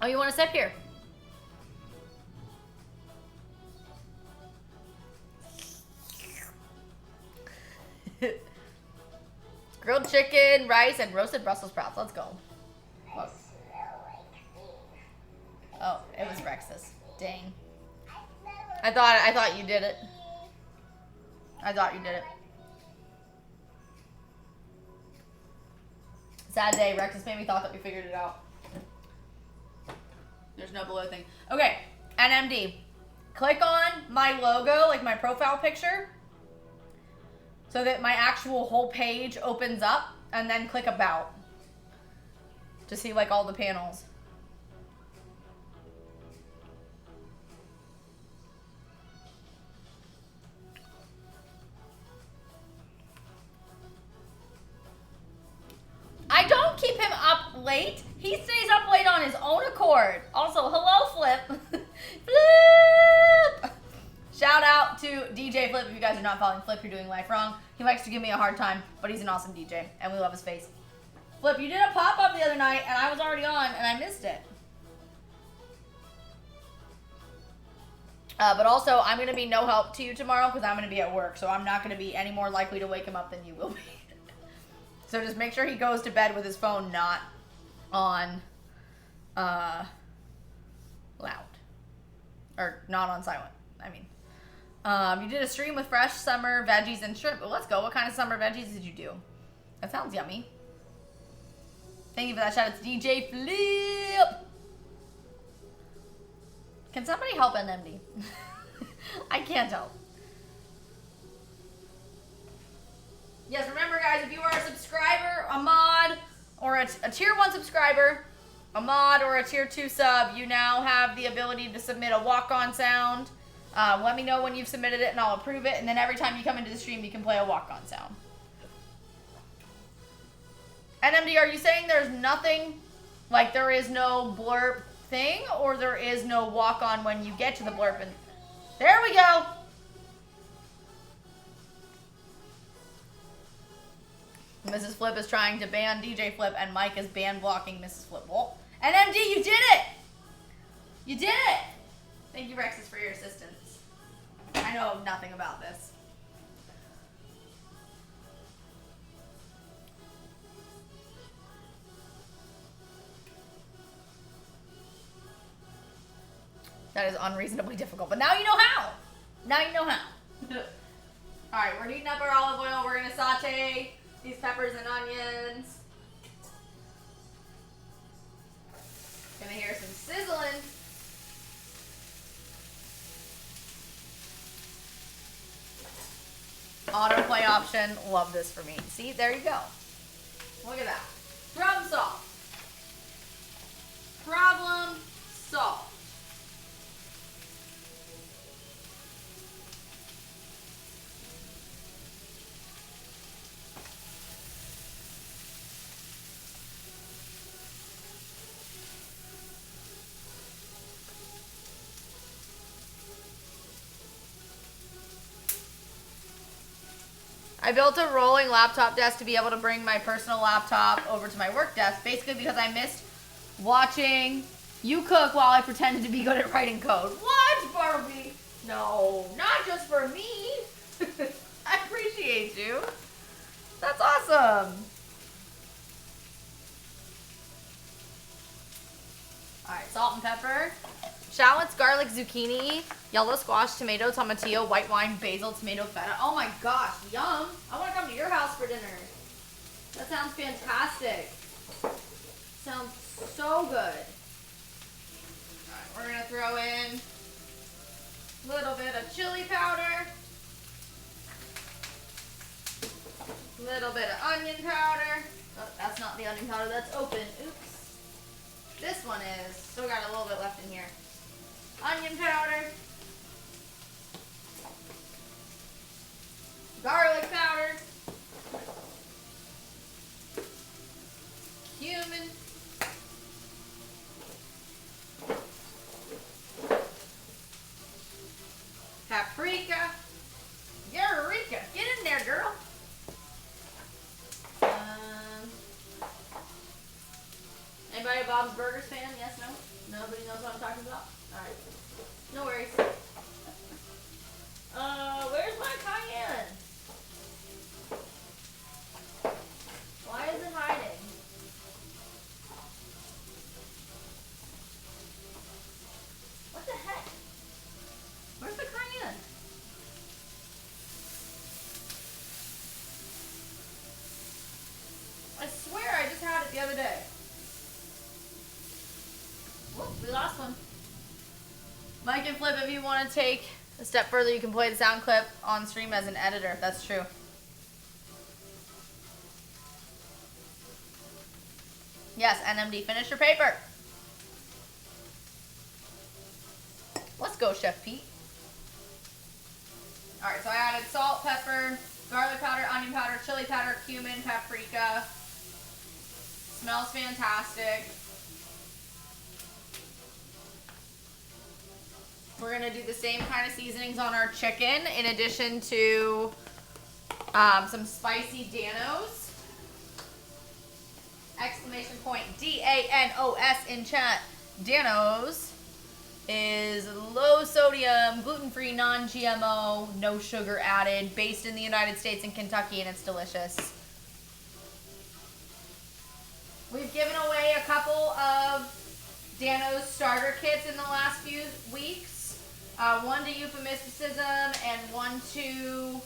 Oh, you want to sip here? Grilled chicken, rice, and roasted Brussels sprouts. Let's go. Look. Oh, it was Rex's. Dang. I thought you did it. I thought you did it. Sad day. Rex's family thought that we figured it out. There's no below thing. Okay, NMD. Click on my logo, like my profile picture, so that my actual whole page opens up, and then click about to see like all the panels. I don't keep him up late. He stays up late on his own accord. Also, hello, Flip. Flip! Shout out to DJ Flip. If you guys are not following Flip, you're doing life wrong. He likes to give me a hard time, but he's an awesome DJ, and we love his face. Flip, you did a pop-up the other night, and I was already on, and I missed it. But also, I'm going to be no help to you tomorrow because I'm going to be at work, so I'm not going to be any more likely to wake him up than you will be. So just make sure he goes to bed with his phone not on loud. Or not on silent, I mean. You did a stream with fresh summer veggies and shrimp. Well, let's go. What kind of summer veggies did you do? That sounds yummy. Thank you for that shout out to DJ Flip. Can somebody help NMD? I can't help. Yes, remember guys, if you are a subscriber, a mod, or a tier 1 subscriber, a mod, or a tier 2 sub, you now have the ability to submit a walk-on sound. Let me know when you've submitted it and I'll approve it, and then every time you come into the stream, you can play a walk-on sound. NMD, are you saying there's nothing, like there is no blurb thing, or there is no walk-on when you get to the blurb? And there we go! Mrs. Flip is trying to ban DJ Flip, and Mike is ban blocking Mrs. Flip. Well, NMD, you did it! You did it! Thank you, Rexus, for your assistance. I know nothing about this. That is unreasonably difficult, but now you know how. Now you know how. All right, we're heating up our olive oil. We're gonna saute these peppers and onions. Gonna hear some sizzling. Autoplay option, love this for me. See, there you go. Look at that. Problem solved. Problem solved. I built a rolling laptop desk to be able to bring my personal laptop over to my work desk, basically because I missed watching you cook while I pretended to be good at writing code. What, Barbie? No, not just for me. I appreciate you. That's awesome. All right, salt and pepper. Shallots, garlic, zucchini, yellow squash, tomato, tomatillo, white wine, basil, tomato, feta. Oh my gosh, yum. I want to come to your house for dinner. That sounds fantastic. Sounds so good. All right, we're going to throw in a little bit of chili powder, a little bit of onion powder. Oh, that's not the onion powder, that's open. Oops. This one is. Still got a little bit left in here. Onion powder, garlic powder, cumin, paprika, Eureka, get in there, girl. Anybody a Bob's Burgers fan? Yes, no? Nobody knows what I'm talking about? Alright. No worries. Where's my cayenne? Why is it hiding? What the heck? Where's the cayenne? I swear I just had it the other day. Whoop, we lost one. Mike and Flip, if you want to take a step further, you can play the sound clip on stream as an editor. That's true. Yes, NMD, finish your paper. Let's go, Chef Pete. All right, so I added salt, pepper, garlic powder, onion powder, chili powder, cumin, paprika. Smells fantastic. We're gonna do the same kind of seasonings on our chicken in addition to some spicy Danos. Exclamation point DANOS in chat. Danos is low sodium, gluten-free, non-GMO, no sugar added, based in the United States and Kentucky, and it's delicious. We've given away a couple of Danos starter kits in the last few weeks. One to Euphemisticism and one to...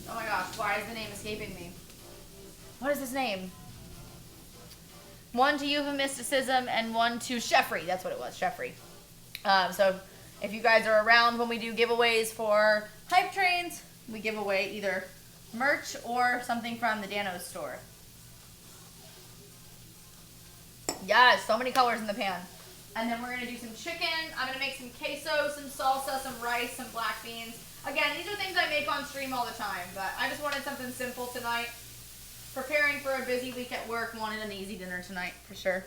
Oh my gosh, why is the name escaping me? What is his name? One to Euphemisticism and one to Chefry. That's what it was, Chefry. So if you guys are around when we do giveaways for Hype Trains, we give away either merch or something from the Danos store. Yes, so many colors in the pan. And then we're going to do some chicken. I'm going to make some queso, some salsa, some rice, some black beans. Again, these are things I make on stream all the time, but I just wanted something simple tonight. Preparing for a busy week at work, wanted an easy dinner tonight, for sure.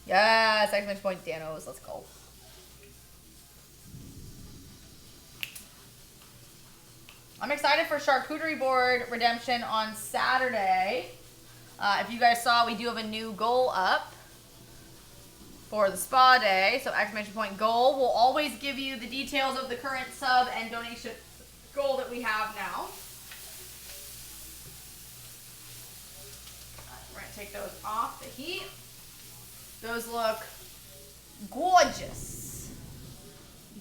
Yes, exclamation point, Danos, let's go. I'm excited for Charcuterie Board Redemption on Saturday. If you guys saw, we do have a new goal up for the spa day. So exclamation point goal. We'll always give you the details of the current sub and donation goal that we have now. We're going to take those off the heat. Those look gorgeous.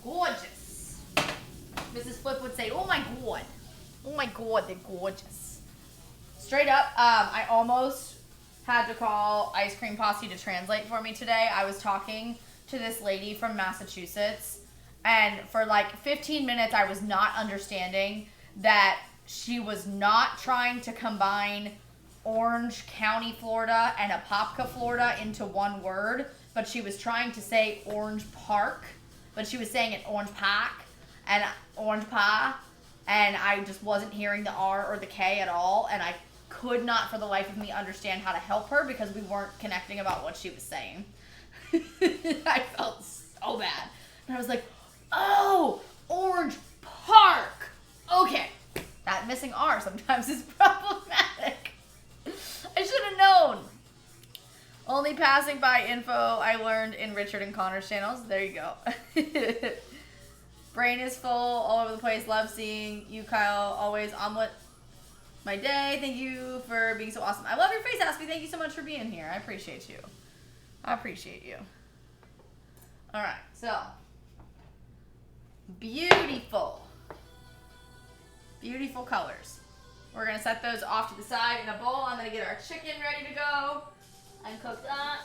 Gorgeous. Mrs. Flip would say, oh my god. Oh my god, they're gorgeous. Straight up, I almost had to call Ice Cream Posse to translate for me today. I was talking to this lady from Massachusetts, and for like 15 minutes I was not understanding that she was not trying to combine Orange County, Florida and Apopka, Florida into one word, but she was trying to say Orange Park, but she was saying it Orange Park and Orange Pa, and I just wasn't hearing the R or the K at all, and I could not for the life of me understand how to help her because we weren't connecting about what she was saying. I felt so bad. And I was like, oh, Orange Park. Okay. That missing R sometimes is problematic. I should have known. Only passing by info I learned in Richard and Connor's channels. There you go. Brain is full, all over the place. Love seeing you, Kyle. Always omelet my day. Thank you for being so awesome. I love your face, Aspie. Thank you so much for being here. I appreciate you. I appreciate you. All right, so beautiful, beautiful colors. We're gonna set those off to the side in a bowl. I'm gonna get our chicken ready to go and cook that.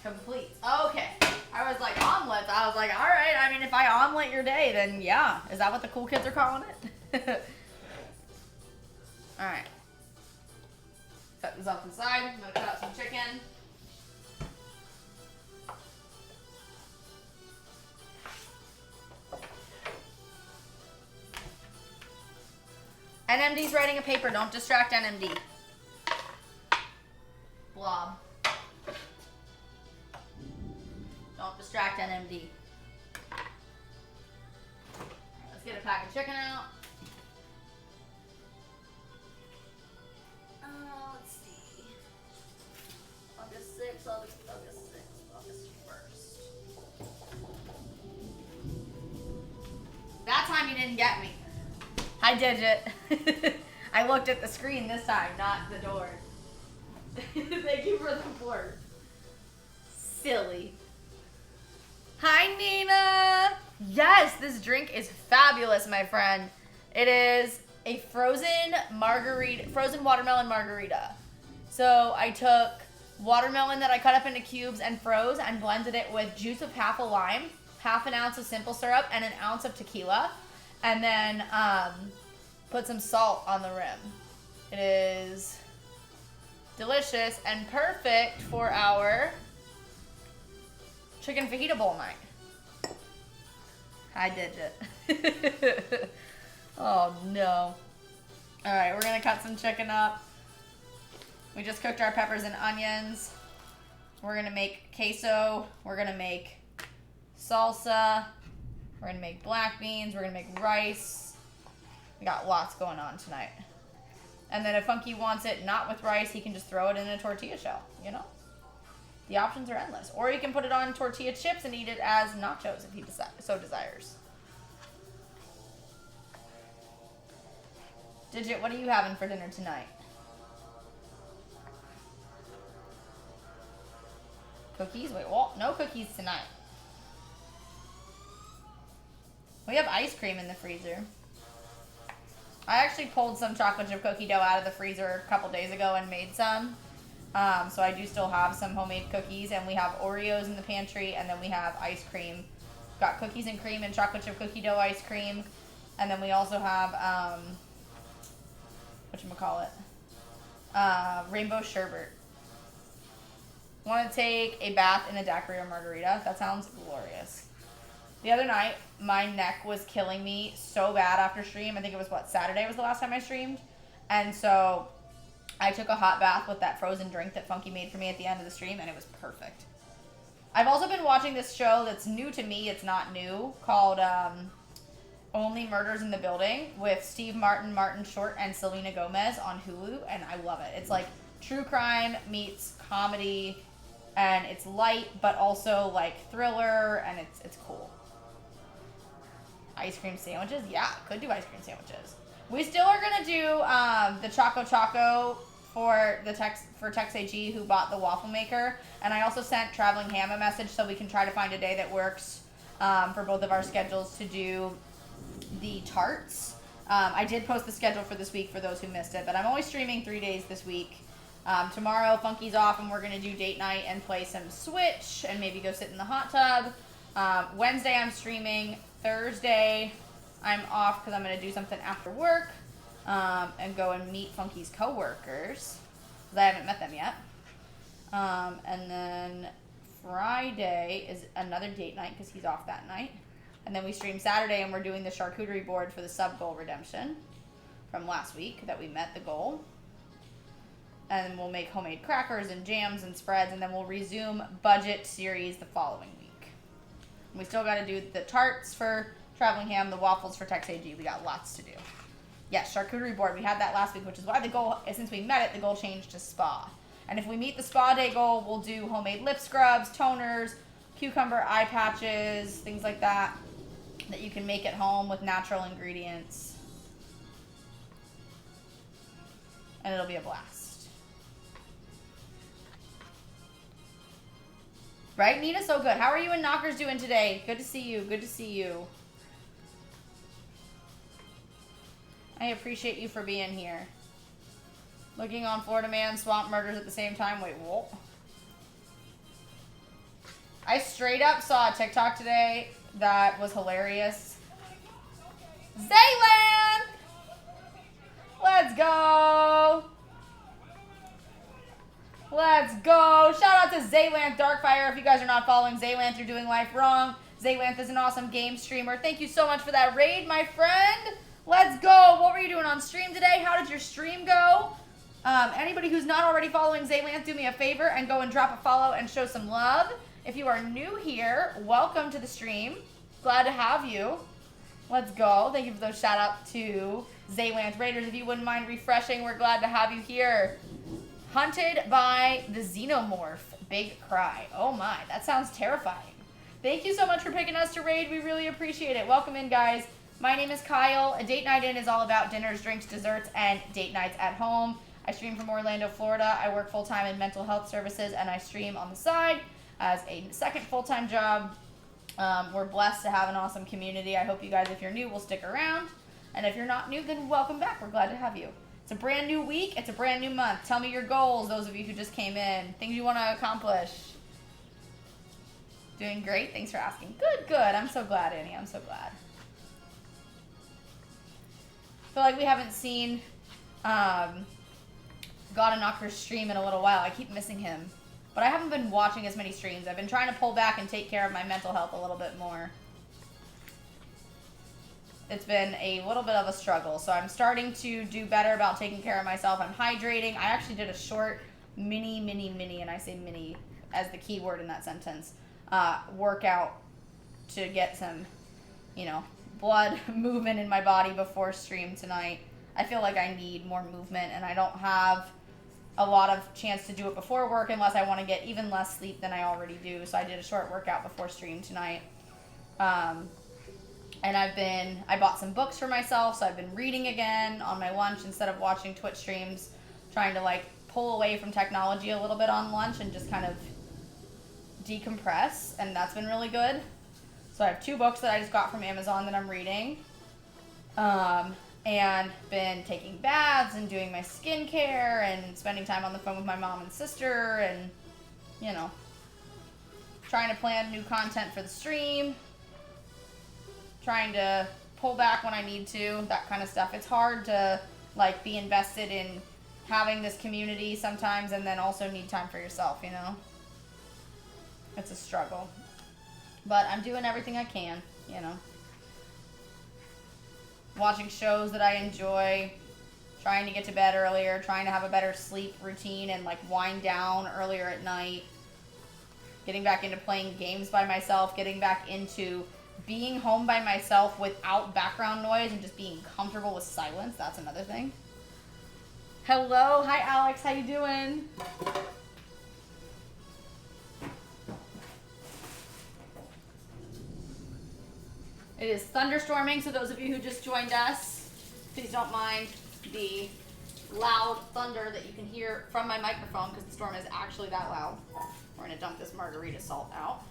Complete. Okay. I was like, omelets. I was like, all right. I mean, if I omelet your day, then yeah. Is that what the cool kids are calling it? Alright. Cut this off to the side. I'm gonna cut out some chicken. NMD's writing a paper. Don't distract NMD. Blob. Don't distract NMD. Let's get a pack of chicken out. Let's see. August 6th, August 6th, August 1st. That time you didn't get me. Hi, Digit. I looked at the screen this time, not the door. Thank you for the support. Silly. Hi, Nina. Yes, this drink is fabulous, my friend. It is a frozen watermelon margarita. So I took watermelon that I cut up into cubes and froze and blended it with juice of half a lime, half an ounce of simple syrup, and an ounce of tequila. And then put some salt on the rim. It is delicious and perfect for our chicken fajita bowl night. Hi, Digit. Oh, no. All right, we're going to cut some chicken up. We just cooked our peppers and onions. We're going to make queso. We're going to make salsa. We're going to make black beans. We're going to make rice. We got lots going on tonight. And then if Funky wants it not with rice, he can just throw it in a tortilla shell, you know? The options are endless. Or he can put it on tortilla chips and eat it as nachos if he so desires. Digit, what are you having for dinner tonight? Cookies? Wait, what? No cookies tonight. We have ice cream in the freezer. I actually pulled some chocolate chip cookie dough out of the freezer a couple days ago and made some. So I do still have some homemade cookies, and we have Oreos in the pantry, and then we have ice cream. Got cookies and cream and chocolate chip cookie dough ice cream. And then we also have, whatchamacallit? Rainbow sherbet. Want to take a bath in a daiquiri or margarita? That sounds glorious. The other night, my neck was killing me so bad after stream. I think it was, Saturday was the last time I streamed. And so I took a hot bath with that frozen drink that Funky made for me at the end of the stream, and it was perfect. I've also been watching this show that's new to me. It's not new, called Only Murders in the Building with Steve Martin, Martin Short, and Selena Gomez on Hulu, and I love it. It's like true crime meets comedy, and it's light, but also like thriller, and it's cool. Ice cream sandwiches? Yeah, could do ice cream sandwiches. We still are gonna do the Choco Choco for Tex AG, who bought the waffle maker, and I also sent Traveling Ham a message so we can try to find a day that works for both of our schedules to do the tarts. I did post the schedule for this week for those who missed it, but I'm only streaming 3 days this week. Tomorrow, Funky's off, and we're gonna do date night and play some Switch and maybe go sit in the hot tub. Wednesday, I'm streaming. Thursday, I'm off because I'm going to do something after work and go and meet Funky's coworkers because I haven't met them yet. And then Friday is another date night because he's off that night. And then we stream Saturday, and we're doing the charcuterie board for the sub-goal redemption from last week that we met the goal. And we'll make homemade crackers and jams and spreads, and then we'll resume budget series the following week. We still got to do the tarts for Traveling Ham, the waffles for Tex AG. We got lots to do. Yes, charcuterie board. We had that last week, which is why the goal, since we met it, the goal changed to spa. And if we meet the spa day goal, we'll do homemade lip scrubs, toners, cucumber eye patches, things like that you can make at home with natural ingredients. And it'll be a blast. Right? Nina's so good. How are you and Knockers doing today? Good to see you. Good to see you. I appreciate you for being here. Looking on Florida Man, Swamp Murders at the same time. Wait, what? I straight up saw a TikTok today that was hilarious. Zaylan! Let's go. Let's go. Shout out to Zaylanth Darkfire. If you guys are not following Zaylanth, you're doing life wrong. Zaylanth is an awesome game streamer. Thank you so much for that raid, my friend. Let's go. What were you doing on stream today? How did your stream go? Anybody who's not already following Zaylanth, do me a favor and go and drop a follow and show some love. If you are new here, welcome to the stream. Glad to have you. Let's go. Thank you for those shout out to Zaylanth Raiders. If you wouldn't mind refreshing, we're glad to have you here. Hunted by the Xenomorph. Big cry. Oh my, that sounds terrifying. Thank you so much for picking us to raid. We really appreciate it. Welcome in, guys. My name is Kyle. A Date Night In is all about dinners, drinks, desserts, and date nights at home. I stream from Orlando, Florida. I work full-time in mental health services, and I stream on the side as a second full-time job. We're blessed to have an awesome community. I hope you guys, if you're new, will stick around. And if you're not new, then welcome back. We're glad to have you. It's a brand new week. It's a brand new month. Tell me your goals, those of you who just came in. Things you want to accomplish. Doing great. Thanks for asking. Good, good. I'm so glad, Annie. I'm so glad. I feel like we haven't seen God and Knocker's stream in a little while. I keep missing him. But I haven't been watching as many streams. I've been trying to pull back and take care of my mental health a little bit more. It's been a little bit of a struggle. So I'm starting to do better about taking care of myself. I'm hydrating. I actually did a short mini, and I say mini as the key word in that sentence, workout to get some, blood movement in my body before stream tonight. I feel like I need more movement, and I don't have a lot of chance to do it before work unless I want to get even less sleep than I already do. So I did a short workout before stream tonight. And I bought some books for myself, so I've been reading again on my lunch instead of watching Twitch streams, trying to pull away from technology a little bit on lunch and just kind of decompress, and that's been really good. So I have 2 books that I just got from Amazon that I'm reading, and been taking baths and doing my skincare and spending time on the phone with my mom and sister and, trying to plan new content for the stream. Trying to pull back when I need to, that kind of stuff. It's hard to be invested in having this community sometimes and then also need time for yourself, It's a struggle. But I'm doing everything I can, Watching shows that I enjoy, trying to get to bed earlier, trying to have a better sleep routine and wind down earlier at night. Getting back into playing games by myself, getting back into being home by myself without background noise and just being comfortable with silence. That's another thing. Hello. Hi, Alex. How you doing? It is thunderstorming, so those of you who just joined us, please don't mind the loud thunder that you can hear from my microphone because the storm is actually that loud. We're going to dump this margarita salt out.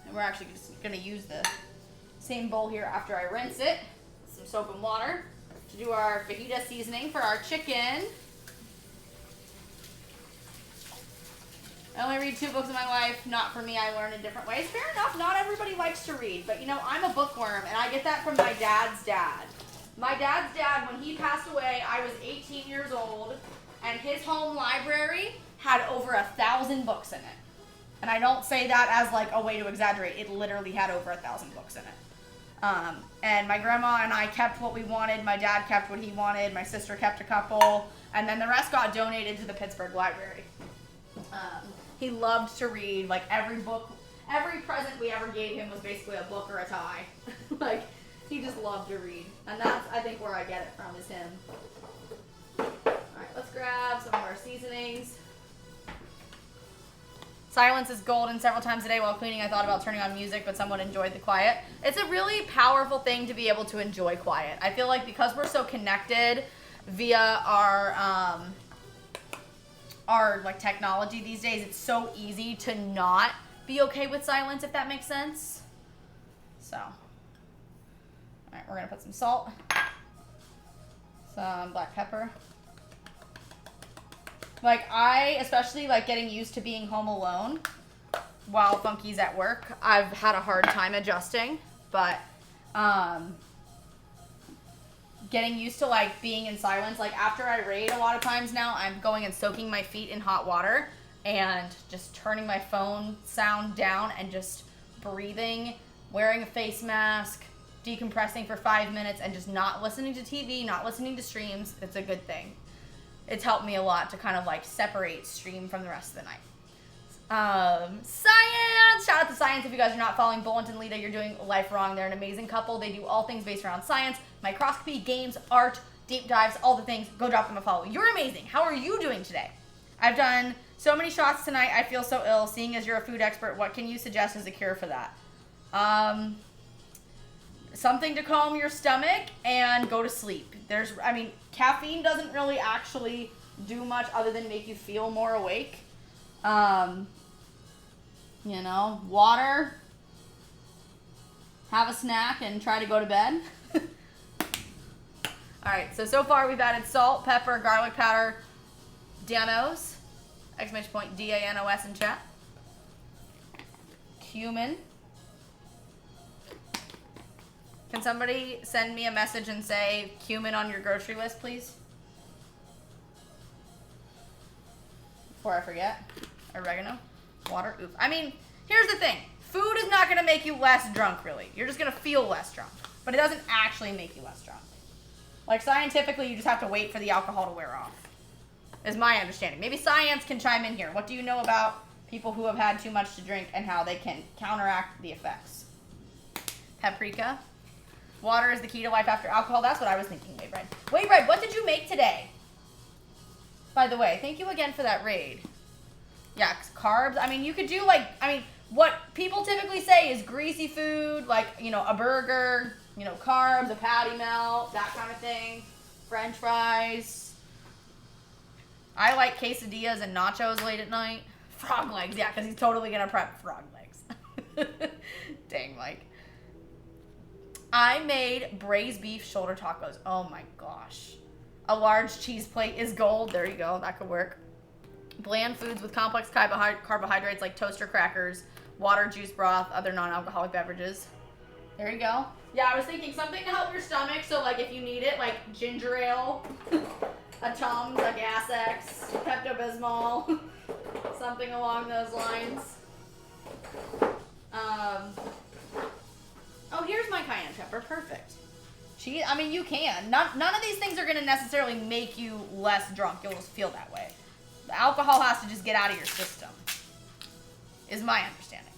And we're actually just going to use the same bowl here after I rinse it with some soap and water to do our fajita seasoning for our chicken. I only read 2 books in my life. Not for me. I learn in different ways. Fair enough. Not everybody likes to read. But, I'm a bookworm, and I get that from my dad's dad. My dad's dad, when he passed away, I was 18 years old, and his home library had over 1,000 books in it. And I don't say that as a way to exaggerate. It literally had over 1,000 books in it. And my grandma and I kept what we wanted. My dad kept what he wanted. My sister kept a couple. And then the rest got donated to the Pittsburgh Library. He loved to read. Every present we ever gave him was basically a book or a tie. He just loved to read. And that's, I think, where I get it from is him. All right, let's grab some of our seasonings. Silence is golden. Several times a day while cleaning, I thought about turning on music, but someone enjoyed the quiet. It's a really powerful thing to be able to enjoy quiet. I feel like because we're so connected via our technology these days, it's so easy to not be okay with silence, if that makes sense. So, all right, we're gonna put some salt, some black pepper. I especially getting used to being home alone while Funky's at work. I've had a hard time adjusting, but getting used to like being in silence. Like after I raid a lot of times now, I'm going and soaking my feet in hot water and just turning my phone sound down and just breathing, wearing a face mask, decompressing for 5 minutes, and just not listening to TV, not listening to streams. It's a good thing. It's helped me a lot to kind of like separate stream from the rest of the night. Science! Shout out to Science. If you guys are not following Bullet and Lita, you're doing life wrong. They're an amazing couple. They do all things based around science, microscopy, games, art, deep dives, all the things. Go drop them a follow. You're amazing. How are you doing today? I've done so many shots tonight. I feel so ill. Seeing as you're a food expert, what can you suggest as a cure for that? Something to calm your stomach and go to sleep. Caffeine doesn't really actually do much other than make you feel more awake. Water, have a snack, and try to go to bed. Alright, so far we've added salt, pepper, garlic powder, Danos, exclamation point, D-A-N-O-S in chat, cumin. Can somebody send me a message and say cumin on your grocery list, please? Before I forget. Oregano. Water. Oof. Here's the thing. Food is not going to make you less drunk, really. You're just going to feel less drunk. But it doesn't actually make you less drunk. Like, scientifically, you just have to wait for the alcohol to wear off. Is my understanding. Maybe science can chime in here. What do you know about people who have had too much to drink and how they can counteract the effects? Paprika. Water is the key to life after alcohol. That's what I was thinking, Wade Red. Wade Red, what did you make today? By the way, thank you again for that raid. Yeah, carbs. You could do what people typically say is greasy food, like, a burger, carbs, a patty melt, that kind of thing. French fries. I like quesadillas and nachos late at night. Frog legs, yeah, because he's totally going to prep frog legs. Dang, Mike. I made braised beef shoulder tacos. Oh my gosh. A large cheese plate is gold. There you go. That could work. Bland foods with complex carbohydrates like toaster crackers, water, juice broth, other non-alcoholic beverages. There you go. Yeah, I was thinking something to help your stomach. So, like, if you need it, like ginger ale, a Tums, a Gas X, Pepto-Bismol, something along those lines. Oh, here's my cayenne pepper. Perfect. You can. None of these things are going to necessarily make you less drunk. You'll just feel that way. The alcohol has to just get out of your system, is my understanding.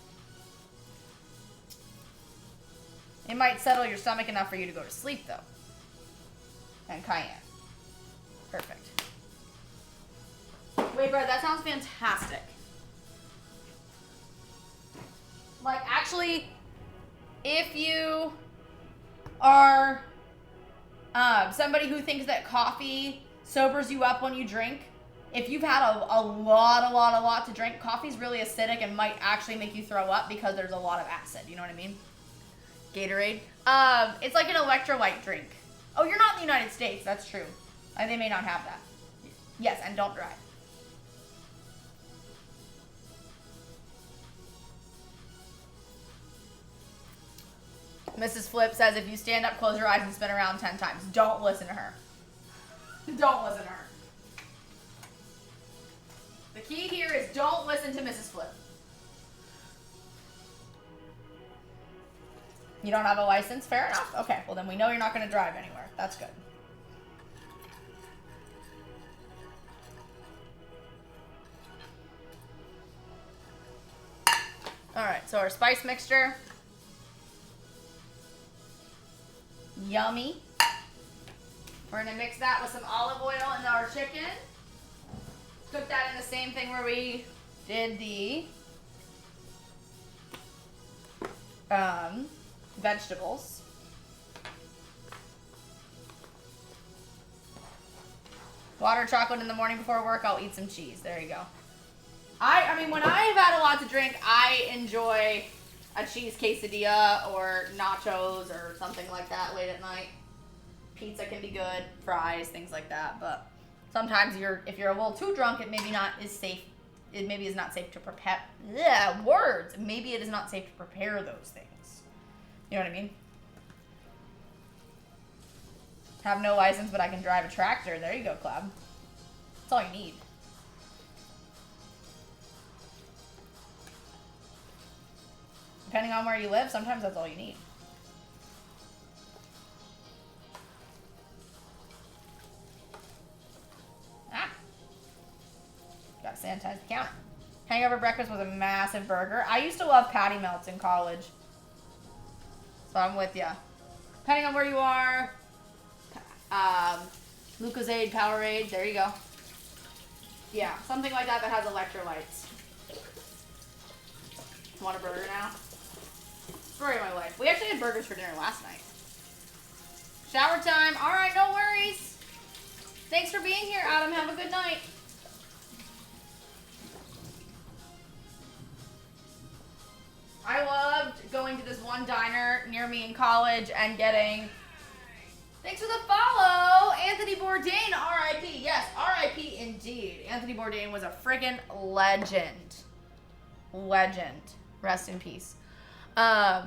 It might settle your stomach enough for you to go to sleep, though. And cayenne. Perfect. Wait, Brad, that sounds fantastic. Like, actually, if you are somebody who thinks that coffee sobers you up when you drink, if you've had a lot to drink, coffee's really acidic and might actually make you throw up because there's a lot of acid. You know what I mean? Gatorade. It's like an electrolyte drink. Oh, you're not in the United States. That's true. They may not have that. Yes, and don't drive. Mrs. Flip says, if you stand up, close your eyes, and spin around 10 times. Don't listen to her. Don't listen to her. The key here is don't listen to Mrs. Flip. You don't have a license? Fair enough. Okay, well then we know you're not going to drive anywhere. That's good. Alright, so our spice mixture. Yummy. We're going to mix that with some olive oil in our chicken. Cook that in the same thing where we did the vegetables. Water, chocolate in the morning before work. I'll eat some cheese. There you go. When I've had a lot to drink, I enjoy a cheese quesadilla or nachos or something like that late at night. Pizza can be good, fries, things like that. But sometimes if you're a little too drunk, it maybe not is safe. It maybe is not safe to prepare. Words. Maybe it is not safe to prepare those things. You know what I mean? Have no license, but I can drive a tractor. There you go, Club. That's all you need. Depending on where you live, sometimes that's all you need. Ah. Gotta sanitize the counter. Hangover breakfast was a massive burger. I used to love patty melts in college. So I'm with ya. Depending on where you are. Lucozade, Powerade, there you go. Yeah, something like that has electrolytes. Want a burger now? Story of my life. We actually had burgers for dinner last night. Shower time. All right, no worries. Thanks for being here, Adam. Have a good night. I loved going to this one diner near me in college and getting... Thanks for the follow, Anthony Bourdain, R.I.P. Yes, R.I.P. indeed. Anthony Bourdain was a friggin' legend. Legend. Rest in peace. The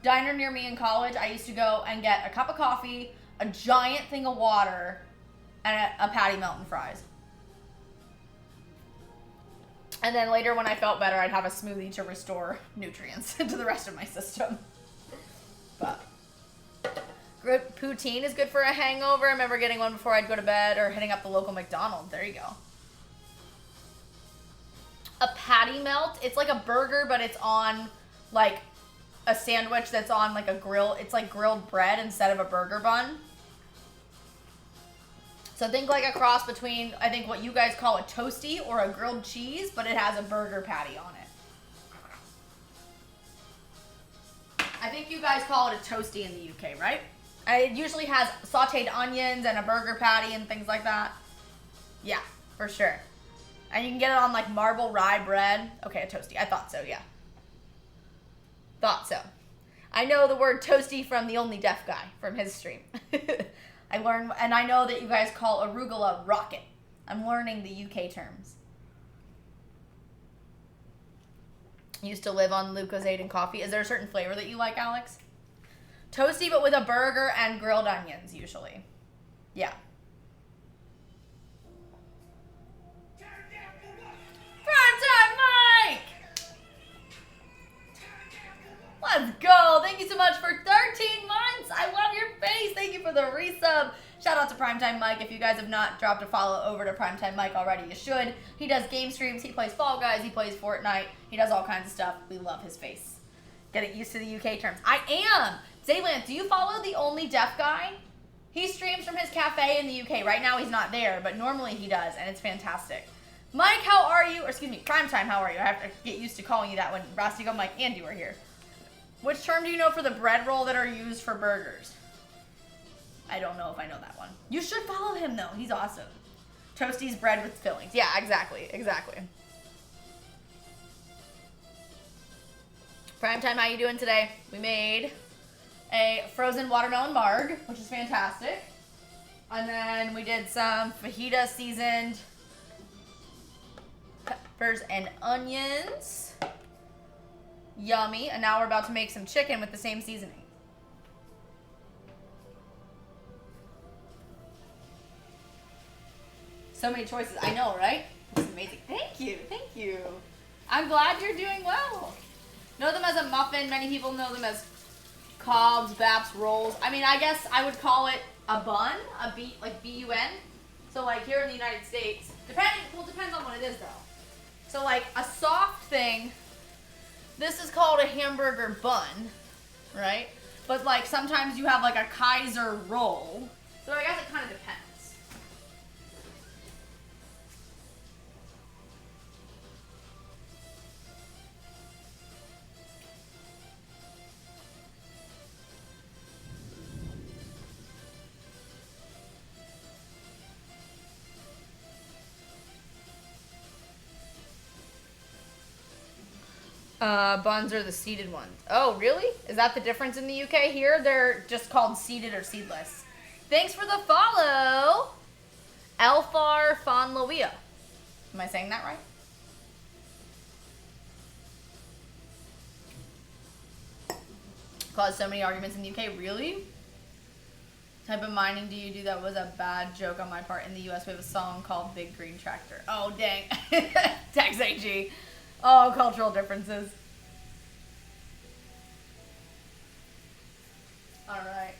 diner near me in college, I used to go and get a cup of coffee, a giant thing of water, and a patty melt and fries. And then later when I felt better, I'd have a smoothie to restore nutrients into the rest of my system. But poutine is good for a hangover. I remember getting one before I'd go to bed or hitting up the local McDonald's. There you go. A patty melt. It's like a burger, but it's on like a sandwich that's on like a grill. It's like grilled bread instead of a burger bun. So think like a cross between, I think what you guys call a toasty or a grilled cheese, but it has a burger patty on it. I think you guys call it a toasty in the UK, right? It usually has sauteed onions and a burger patty and things like that. Yeah, for sure. And you can get it on like marble rye bread. Okay, a toasty. I thought so, yeah. Thought so. I know the word toasty from the Only Deaf Guy from his stream. I learned, and I know that you guys call arugula rocket. I'm learning the UK terms. Used to live on Lucozade and coffee. Is there a certain flavor that you like, Alex? Toasty, but with a burger and grilled onions, usually. Yeah. Primetime Mike! Let's go. Thank you so much for 13 months. I love your face. Thank you for the resub. Shout out to Primetime Mike. If you guys have not dropped a follow over to Primetime Mike already, you should. He does game streams. He plays Fall Guys. He plays Fortnite. He does all kinds of stuff. We love his face. Getting used to the UK terms. I am. Zaylan, do you follow the Only Deaf Guy? He streams from his cafe in the UK. Right now he's not there, but normally he does, and it's fantastic. Mike, how are you? Or excuse me, Primetime, how are you? I have to get used to calling you that when Rastigo, Mike, and you are here. Which term do you know for the bread roll that are used for burgers? I don't know if I know that one. You should follow him, though. He's awesome. Toasties bread with fillings. Yeah, exactly. Exactly. Primetime, how you doing today? We made a frozen watermelon marg, which is fantastic. And then we did some fajita seasoned peppers and onions. Yummy. And now we're about to make some chicken with the same seasoning. So many choices. I know, right? It's amazing. Thank you. Thank you. I'm glad you're doing well. Know them as a muffin. Many people know them as cobs, baps, rolls. I mean, I guess I would call it a bun, like B-U-N. So like here in the United States, depends on what it is though. So like a soft thing, this is called a hamburger bun, right? But like sometimes you have like a Kaiser roll. So I guess it kind of depends. Buns are the seeded ones. Oh, really? Is that the difference in the UK? Here, they're just called seeded or seedless. Thanks for the follow, Elfar Fonlawia. Am I saying that right? Caused so many arguments in the UK. Really? type of mining do you do? That was a bad joke on my part. In the US, we have a song called Big Green Tractor. Oh, dang. Tex AG. Oh, cultural differences. All right.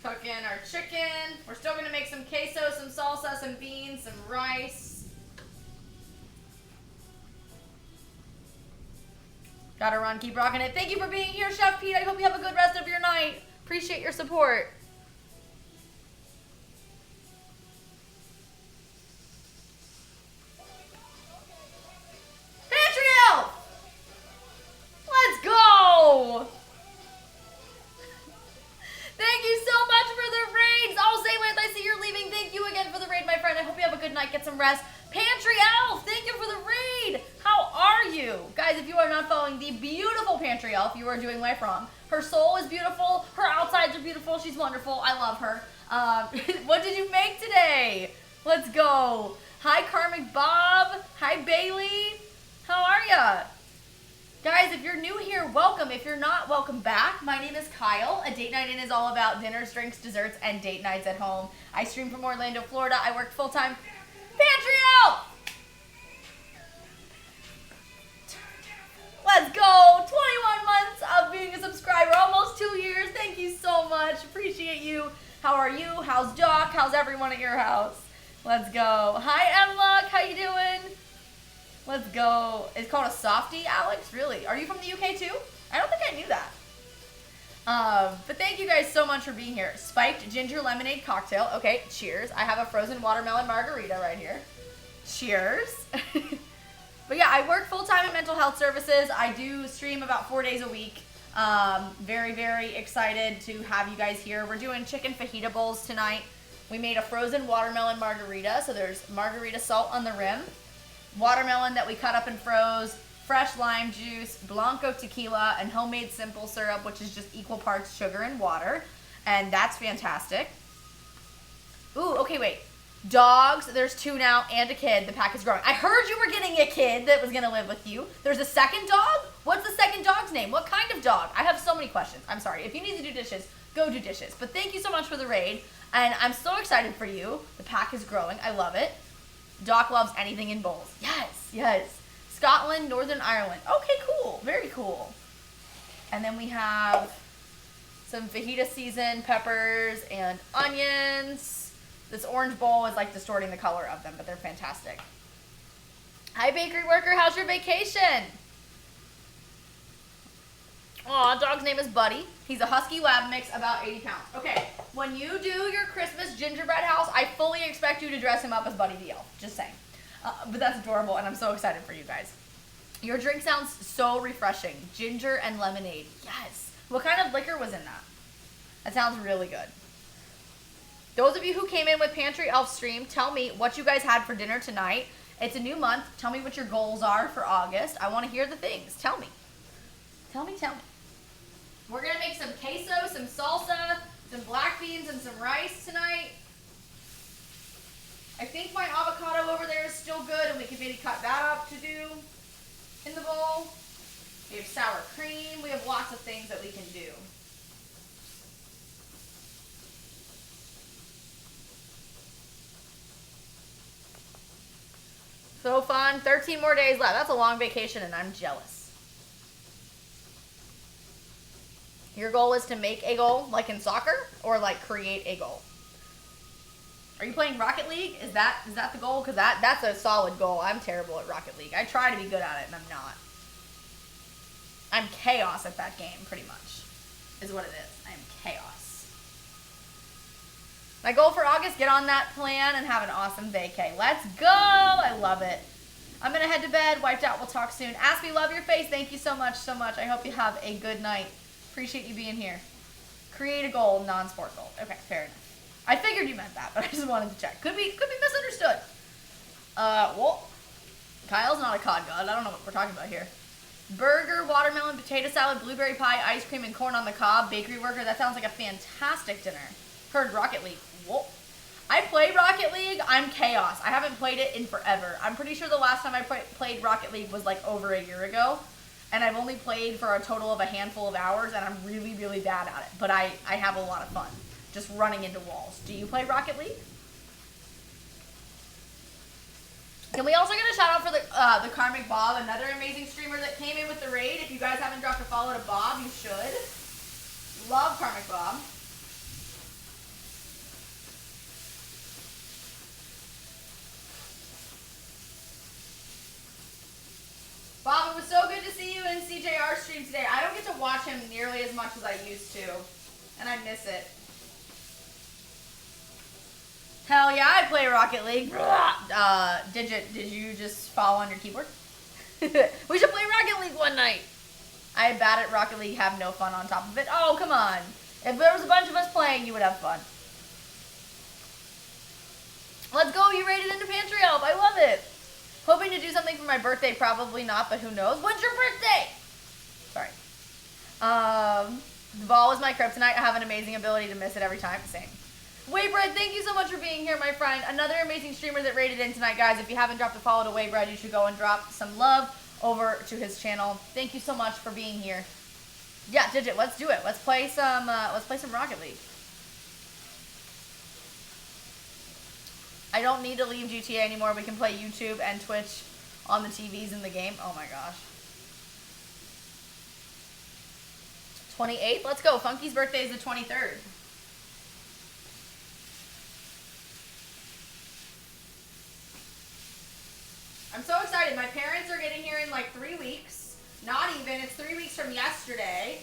Cook in our chicken. We're still going to make some queso, some salsa, some beans, some rice. Gotta run, keep rocking it. Thank you for being here, Chef Pete. I hope you have a good rest of your night. Appreciate your support. Patriel! Let's go! Thank you so much for the raids. Oh, Zaylith, I see you're leaving. Thank you again for the raid, my friend. I hope you have a good night. Get some rest. Pantry Elf, thank you for the raid. How are you? Guys, if you are not following the beautiful Pantry Elf, you are doing life wrong. Her soul is beautiful. Her outsides are beautiful. She's wonderful. I love her. What did you make today? Let's go. Hi, Karmic Bob. Hi, Bailey. How are ya? Guys, if you're new here, welcome. If you're not, welcome back. My name is Kyle. A Date Night In is all about dinners, drinks, desserts, and date nights at home. I stream from Orlando, Florida. I work full-time. Pantry Elf! Let's go! 21 months of being a subscriber, almost 2 years. Thank you so much. Appreciate you. How are you? How's Doc? How's everyone at your house? Let's go. Hi, Emluck. How you doing? Let's go. It's called a softie, Alex? Really? Are you from the UK too? I don't think I knew that. But thank you guys so much for being here. Spiked ginger lemonade cocktail. Okay, cheers. I have a frozen watermelon margarita right here. Cheers. But yeah, I work full-time in mental health services. I do stream about 4 days a week. Very, very excited to have you guys here. We're doing chicken fajita bowls tonight. We made a frozen watermelon margarita. So there's margarita salt on the rim, watermelon that we cut up and froze, fresh lime juice, Blanco tequila, and homemade simple syrup, which is just equal parts sugar and water. And that's fantastic. Ooh, okay, wait. Dogs, there's 2 now, and a kid. The pack is growing. I heard you were getting a kid that was going to live with you. There's a second dog? What's the second dog's name? What kind of dog? I have so many questions. I'm sorry. If you need to do dishes, go do dishes. But thank you so much for the raid. And I'm so excited for you. The pack is growing. I love it. Doc loves anything in bowls. Yes, yes. Scotland, Northern Ireland. Okay, cool. Very cool. And then we have some fajita seasoned peppers and onions. This orange bowl is like distorting the color of them, but they're fantastic. Hi, bakery worker. How's your vacation? Aw, dog's name is Buddy. He's a husky lab mix, about 80 pounds. Okay, when you do your Christmas gingerbread house, I fully expect you to dress him up as Buddy the Elf. Just saying. But that's adorable, and I'm so excited for you guys. Your drink sounds so refreshing. Ginger and lemonade. Yes. What kind of liquor was in that? That sounds really good. Those of you who came in with Pantry Elf stream, tell me what you guys had for dinner tonight. It's a new month. Tell me what your goals are for August. I want to hear the things. Tell me. Tell me, tell me. We're going to make some queso, some salsa, some black beans, and some rice tonight. I think my avocado over there is still good, and we can maybe cut that up to do in the bowl. We have sour cream. We have lots of things that we can do. So fun. 13 more days left. That's a long vacation, and I'm jealous. Your goal is to make a goal, like in soccer, or like create a goal? Are you playing Rocket League? Is that the goal? Because that's a solid goal. I'm terrible at Rocket League. I try to be good at it, and I'm not. I'm chaos at that game, pretty much, is what it is. I am chaos. My goal for August, get on that plan and have an awesome vacay. Let's go! I love it. I'm going to head to bed. Wiped out. We'll talk soon. Ask me, love your face. Thank you so much, so much. I hope you have a good night. Appreciate you being here. Create a goal, non-sport goal. Okay, fair enough. I figured you meant that, but I just wanted to check. Could be misunderstood. Well, Kyle's not a COD god. I don't know what we're talking about here. Burger, watermelon, potato salad, blueberry pie, ice cream, and corn on the cob. Bakery worker. That sounds like a fantastic dinner. Heard Rocket League. Whoa. I play Rocket League. I'm chaos. I haven't played it in forever. I'm pretty sure the last time I played Rocket League was like over a year ago. And I've only played for a total of a handful of hours, and I'm really, really bad at it. But I have a lot of fun. just running into walls. Do you play Rocket League? Can we also get a shout out for the Karmic Bob, another amazing streamer that came in with the raid? If you guys haven't dropped a follow to Bob, you should. Love Karmic Bob. Bob, it was so good to see you in CJR stream today. I don't get to watch him nearly as much as I used to, and I miss it. Hell yeah, I play Rocket League. Did you just fall on your keyboard? We should play Rocket League one night. I am bad at Rocket League, have no fun on top of it. Oh, come on. If there was a bunch of us playing, you would have fun. Let's go, you raided into Pantry Help. I love it. Hoping to do something for my birthday, probably not, but who knows? When's your birthday? Sorry. The ball is my kryptonite. I have an amazing ability to miss it every time. Same. Waybread, thank you so much for being here, my friend. Another amazing streamer that raided in tonight, guys. If you haven't dropped a follow to Waybread, you should go and drop some love over to his channel. Thank you so much for being here. Yeah, Digit, let's do it. Let's play some Rocket League. I don't need to leave GTA anymore. We can play YouTube and Twitch on the TVs in the game. Oh my gosh. 28th? Let's go. Funky's birthday is the 23rd. I'm so excited. My parents are getting here in like 3 weeks. Not even. It's 3 weeks from yesterday.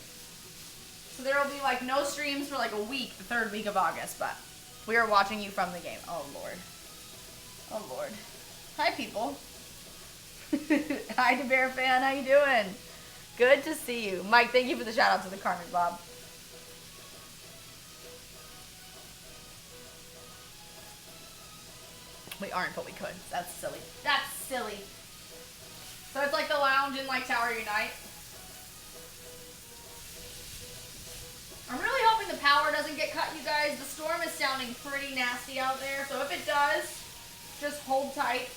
So there will be like no streams for like a week, the 3rd week of August. But we are watching you from the game. Oh, Lord. Oh, Lord. Hi, people. Hi, DeBear fan. How you doing? Good to see you. Mike, thank you for the shout out to the Karmic Bob. We aren't, but we could. That's silly. That's silly. So it's like the lounge in like Tower Unite. I'm really hoping the power doesn't get cut, you guys. The storm is sounding pretty nasty out there. So if it does, just hold tight.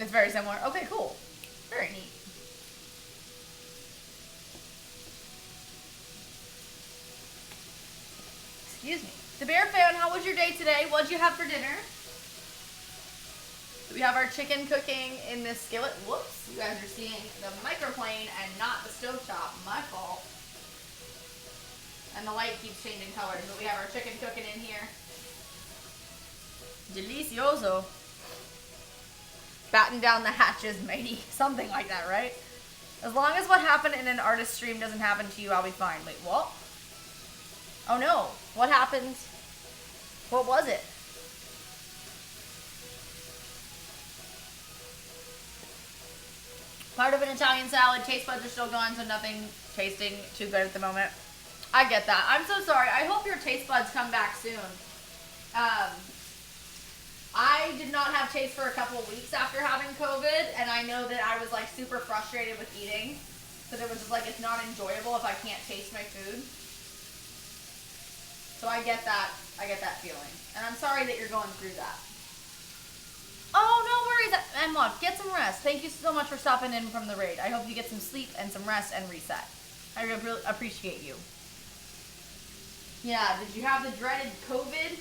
It's very similar. Okay, cool. Very neat. Excuse me. The Bear fan, how was your day today? What'd you have for dinner? We have our chicken cooking in this skillet. Whoops. You guys are seeing the microplane and not the stovetop. My fault. And the light keeps changing colors, but we have our chicken cooking in here. Delicioso. Batten down the hatches, matey. Something like that, right? As long as what happened in an artist stream doesn't happen to you, I'll be fine. Wait, what? Oh no. What happened? What was it? Part of an Italian salad. Taste buds are still gone, so nothing tasting too good at the moment. I get that. I'm so sorry. I hope your taste buds come back soon. I did not have taste for a couple of weeks after having COVID, and I know that I was like super frustrated with eating. Because it was just like, it's not enjoyable if I can't taste my food. So I get that feeling. And I'm sorry that you're going through that. Oh, no worries. Emma, get some rest. Thank you so much for stopping in from the raid. I hope you get some sleep and some rest and reset. I really appreciate you. Yeah, did you have the dreaded COVID?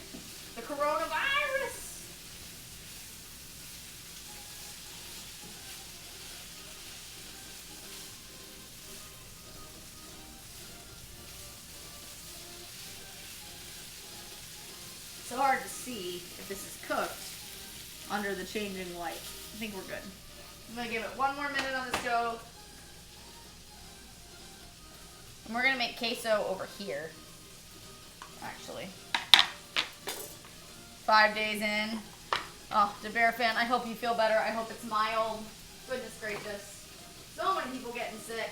The coronavirus? So hard to see if this is cooked under the changing light. I think we're good. I'm gonna give it 1 more minute on the stove. And we're gonna make queso over here, actually. 5 days in. Oh, DeBear fan, I hope you feel better. I hope it's mild. Goodness gracious. So many people getting sick.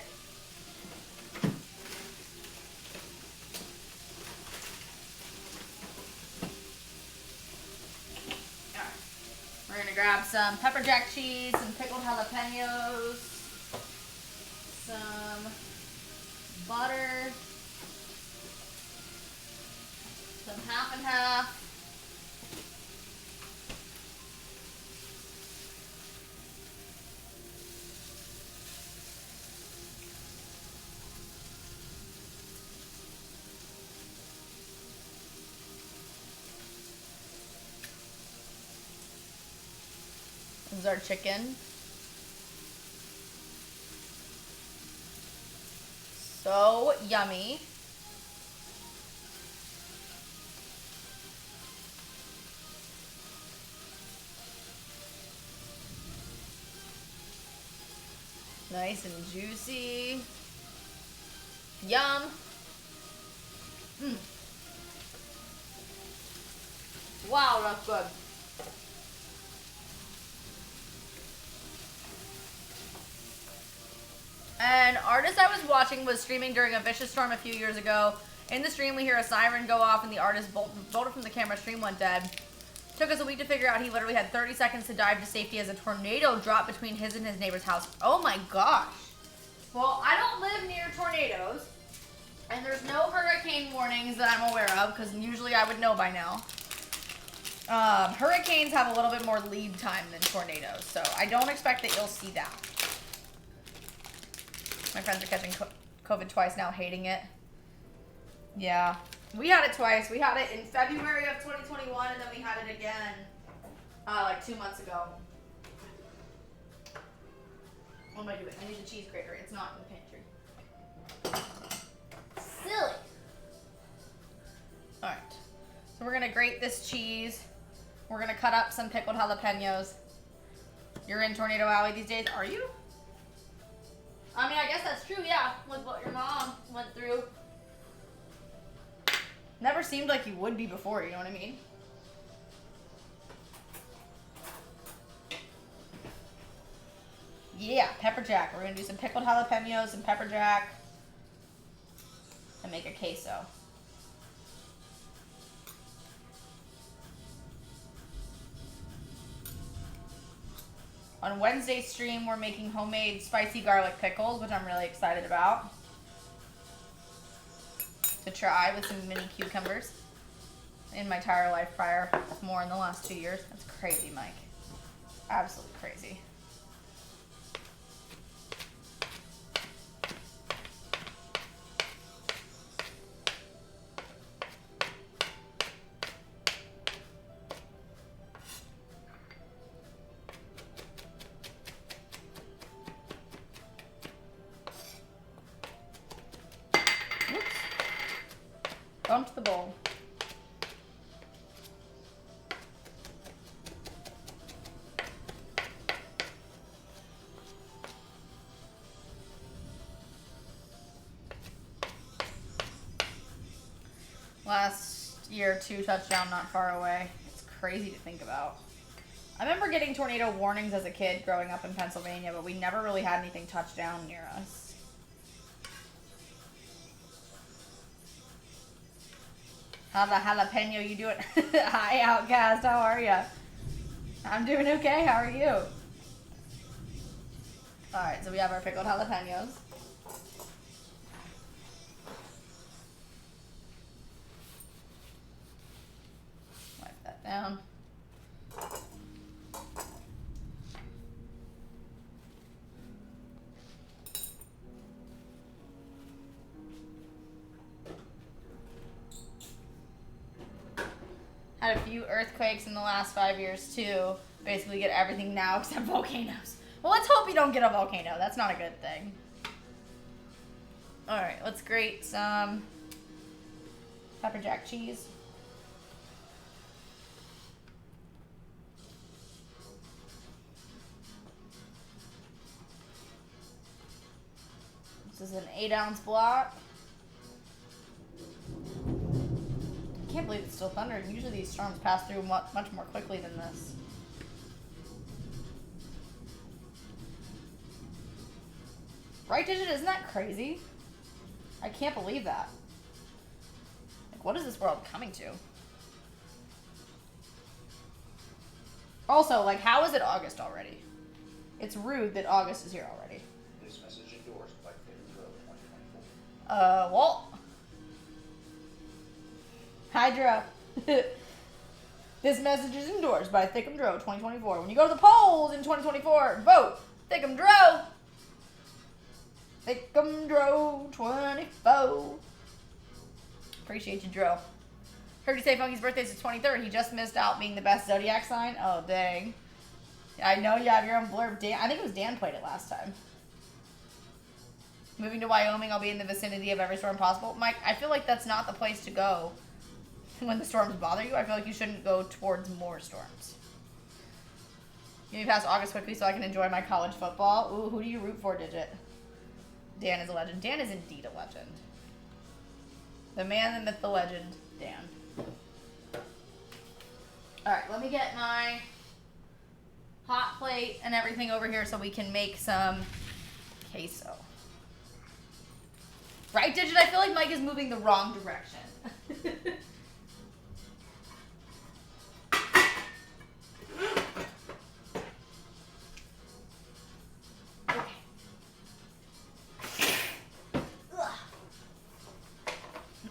We're gonna grab some pepper jack cheese, some pickled jalapenos, some butter, some half and half. This is our chicken. So yummy. Nice and juicy. Yum. Wow, that's good. An artist I was watching was streaming during a vicious storm a few years ago. In the stream, we hear a siren go off and the artist bolted from the camera. Stream went dead. Took us a week to figure out he literally had 30 seconds to dive to safety as a tornado dropped between his and his neighbor's house. Oh my gosh. Well, I don't live near tornadoes, and there's no hurricane warnings that I'm aware of, because usually I would know by now. Hurricanes have a little bit more lead time than tornadoes, so I don't expect that you'll see that. My friends are catching COVID twice now, hating it. Yeah. We had it twice. We had it in February of 2021, and then we had it again like 2 months ago. What am I doing? I need the cheese grater. It's not in the pantry. Silly. Alright. So we're going to grate this cheese. We're going to cut up some pickled jalapenos. You're in Tornado Alley these days, are you? I mean, I guess that's true, yeah, with what your mom went through. Never seemed like you would be before, you know what I mean? Yeah, pepper jack. We're going to do some pickled jalapenos and pepper jack and make a queso. On Wednesday's stream, we're making homemade spicy garlic pickles, which I'm really excited about to try with some mini cucumbers. In my entire life prior, more in the last 2 years. That's crazy, Mike. Absolutely crazy. Bumped the bowl. Last year, 2 touchdown not far away. It's crazy to think about. I remember getting tornado warnings as a kid growing up in Pennsylvania, but we never really had anything touchdown near us. How the jalapeno you doing? Hi, Outcast. How are ya? I'm doing okay. How are you? All right, so we have our pickled jalapenos. Wipe that down. Had a few earthquakes in the last 5 years too. Basically get everything now except volcanoes. Well, let's hope you don't get a volcano. That's not a good thing. Alright, let's grate some pepper jack cheese. This is an 8-ounce block. I can't believe it's still thundering. Usually these storms pass through much more quickly than this. Right digit, isn't that crazy? I can't believe that. Like, what is this world coming to? Also, like, how is it August already? It's rude that August is here already. This message endorsed by Favorite Row 2024. Well. Hydra. This message is endorsed by Thickum Dro 2024. When you go to the polls in 2024, vote Thickum Dro. Thickum Dro 24. Appreciate you, Dro. Heard you say Funky's birthday is the 23rd. He just missed out being the best zodiac sign. Oh, dang. I know you have your own blurb. Dan, I think it was Dan played it last time. Moving to Wyoming, I'll be in the vicinity of every storm possible. Mike, I feel like that's not the place to go when the storms bother you. I feel like you shouldn't go towards more storms. Give me past August quickly so I can enjoy my college football. Ooh, who do you root for, Digit? Dan is a legend. Dan is indeed a legend. The man, the myth, the legend, Dan. Alright, let me get my hot plate and everything over here so we can make some queso. Right, Digit? I feel like Mike is moving the wrong direction. Okay. Ugh.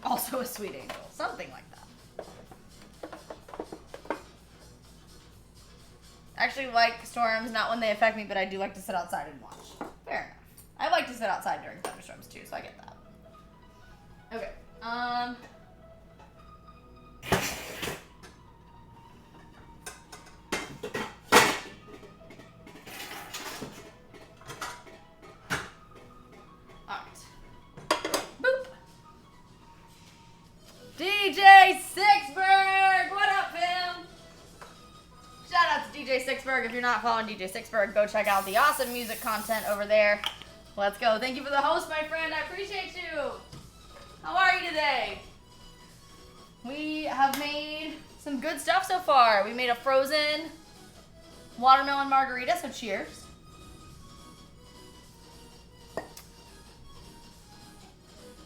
Also a sweet angel. Something like that. I actually like storms, not when they affect me, but I do like to sit outside and watch. Fair enough. I like to sit outside during thunderstorms too, so I get that. Okay. Boop. DJ Sixberg! What up, fam? Shout out to DJ Sixberg. If you're not following DJ Sixberg, go check out the awesome music content over there. Let's go. Thank you for the host, my friend. I appreciate you. How are you today? We have made some good stuff so far. We made a frozen watermelon margarita, so cheers.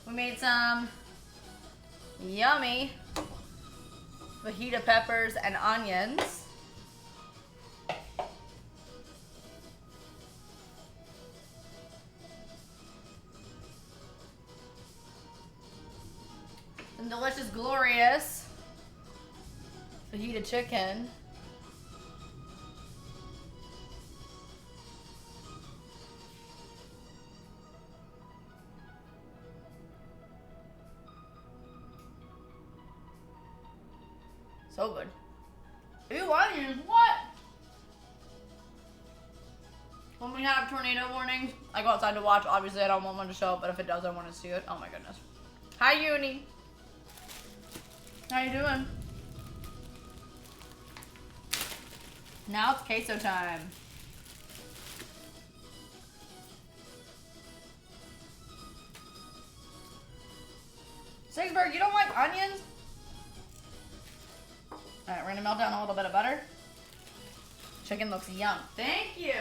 We made some yummy fajita peppers and onions. Some delicious, glorious fajita chicken. So good. Ew, onions, what? When we have tornado warnings, I go outside to watch. Obviously, I don't want one to show up, but if it does, I want to see it. Oh my goodness. Hi, Uni. How you doing? Now it's queso time. Sigsberg, you don't like onions? Alright, we're gonna melt down a little bit of butter. Chicken looks yum. Thank you!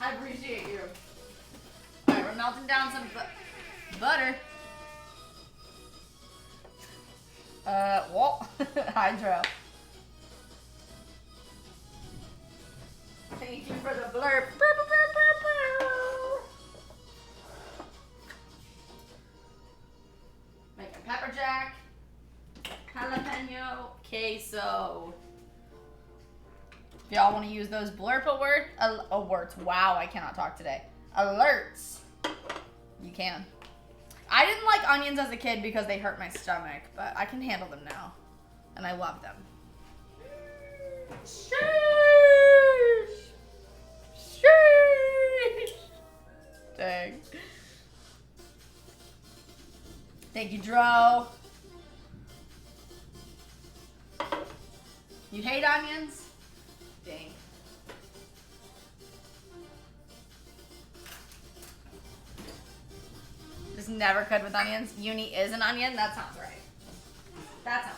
I appreciate you. Alright, we're melting down some butter. What? Hydro. Thank you for the blurb. Making pepper jack, jalapeno, queso. If y'all want to use those blurb alerts, wow, I cannot talk today. Alerts. You can. I didn't like onions as a kid because they hurt my stomach, but I can handle them now. And I love them. Sheesh. Sheesh. Dang. Thank you, Dro. You hate onions? Dang. Just never could with onions. Uni is an onion? That sounds right. That sounds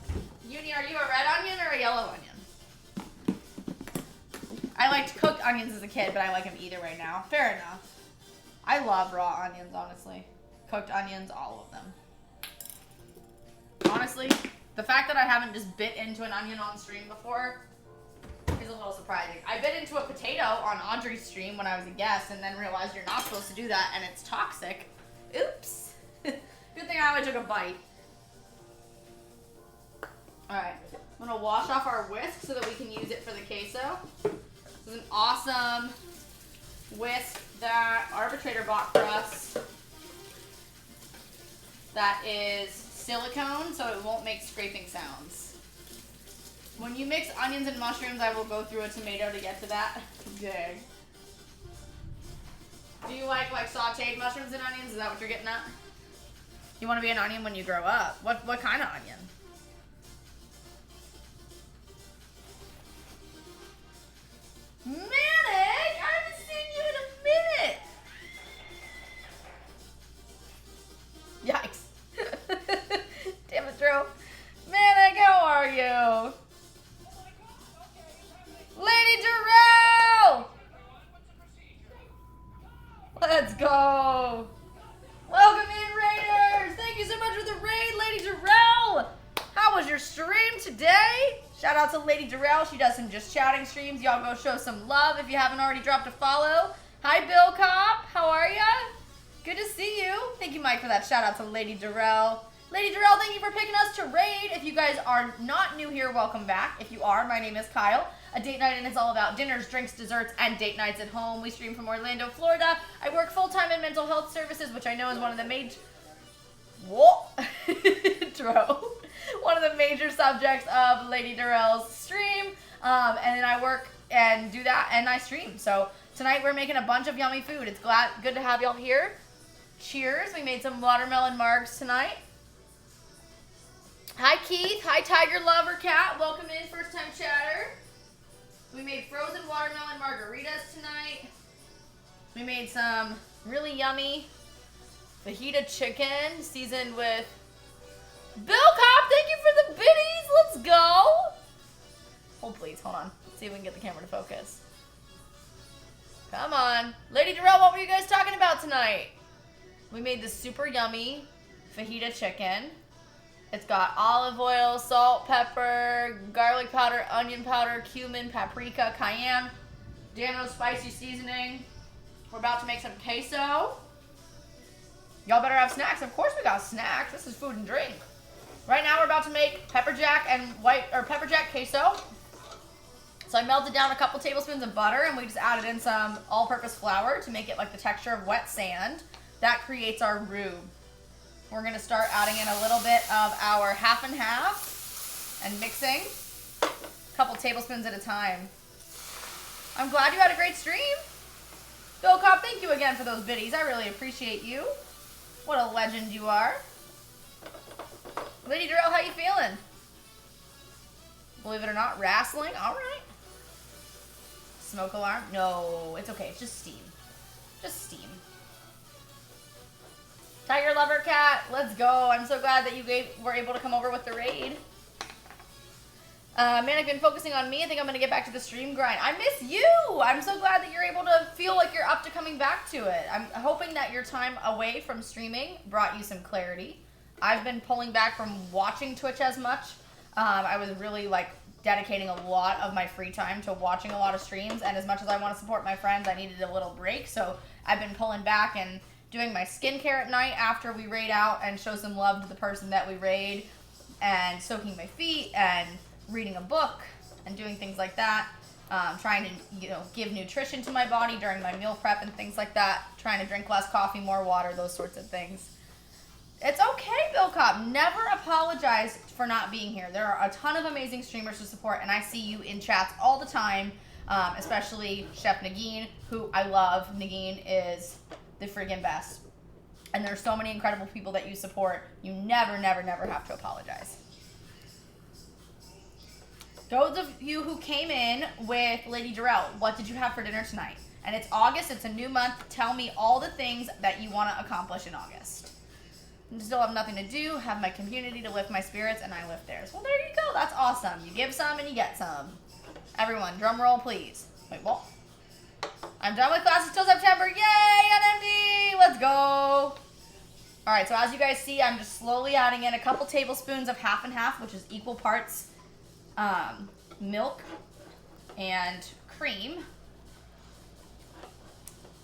right. Uni, are you a red onion or a yellow onion? I liked cooked onions as a kid, but I like them either way now. Fair enough. I love raw onions, honestly. Cooked onions, all of them. Honestly, the fact that I haven't just bit into an onion on stream before is a little surprising. I bit into a potato on Audrey's stream when I was a guest and then realized you're not supposed to do that and it's toxic. Oops. Good thing I only took a bite. Alright, I'm gonna wash off our whisk so that we can use it for the queso. This is an awesome whisk that Arbitrator bought for us. That is silicone, so it won't make scraping sounds. When you mix onions and mushrooms, I will go through a tomato to get to that. Dang. Do you like sauteed mushrooms and onions? Is that what you're getting at? You want to be an onion when you grow up. What kind of onion? Manic! I haven't seen you in a minute! Yikes. Damn it, Drew. Manic, how are you? Lady Darrell! Let's go! Welcome in, Raiders! Thank you so much for the raid, Lady Darrell! How was your stream today? Shout out to Lady Darrell. She does some just chatting streams. Y'all go show some love if you haven't already dropped a follow. Hi, Bill Cop. How are ya? Good to see you. Thank you, Mike, for that shout out to Lady Darrell. Lady Darrell, thank you for picking us to raid. If you guys are not new here, welcome back. If you are, my name is Kyle. A date night, and it's all about dinners, drinks, desserts, and date nights at home. We stream from Orlando, Florida. I work full-time in mental health services, which I know is one of the major... Whoa! One of the major subjects of Lady Darrell's stream. And then I work and do that, and I stream. So tonight we're making a bunch of yummy food. It's good to have y'all here. Cheers. We made some watermelon margs tonight. Hi, Keith. Hi, Tiger Lover Cat. Welcome in, first-time chatter. We made frozen watermelon margaritas tonight. We made some really yummy fajita chicken seasoned with... Bill Cop, thank you for the biddies. Let's go. Hold, please. Hold on. Let's see if we can get the camera to focus. Come on. Lady Darrell, what were you guys talking about tonight? We made this super yummy fajita chicken. It's got olive oil, salt, pepper, garlic powder, onion powder, cumin, paprika, cayenne, Dano's spicy seasoning. We're about to make some queso. Y'all better have snacks. Of course we got snacks. This is food and drink. Right now we're about to make pepper jack pepper jack queso. So I melted down a couple tablespoons of butter, and we just added in some all-purpose flour to make it like the texture of wet sand. That creates our roux. We're gonna start adding in a little bit of our half and half and mixing a couple tablespoons at a time. I'm glad you had a great stream. Bill Cop, thank you again for those biddies. I really appreciate you. What a legend you are. Lady Darrell, how you feeling? Believe it or not, wrestling. All right. Smoke alarm? No, it's okay. It's just steam. Just steam. Tiger Lover Cat, let's go. I'm so glad that you were able to come over with the raid. Man, I've been focusing on me. I think I'm going to get back to the stream grind. I miss you. I'm so glad that you're able to feel like you're up to coming back to it. I'm hoping that your time away from streaming brought you some clarity. I've been pulling back from watching Twitch as much. I was really dedicating a lot of my free time to watching a lot of streams. And as much as I want to support my friends, I needed a little break. So I've been pulling back and doing my skincare at night after we raid out and show some love to the person that we raid, and soaking my feet and reading a book and doing things like that. Trying to give nutrition to my body during my meal prep and things like that. Trying to drink less coffee, more water, those sorts of things. It's okay, Bill Cop. Never apologize for not being here. There are a ton of amazing streamers to support, and I see you in chats all the time, especially Chef Nagin, who I love. Nagin is the friggin' best. And there's so many incredible people that you support. You never, never, never have to apologize. Those of you who came in with Lady Darrell, what did you have for dinner tonight? And it's August, it's a new month. Tell me all the things that you want to accomplish in August. I still have nothing to do, have my community to lift my spirits, and I lift theirs. Well, there you go. That's awesome. You give some and you get some. Everyone, drum roll, please. Wait, what? I'm done with classes till September. Yay, NMD! Let's go. All right, so as you guys see, I'm just slowly adding in a couple tablespoons of half and half, which is equal parts milk and cream.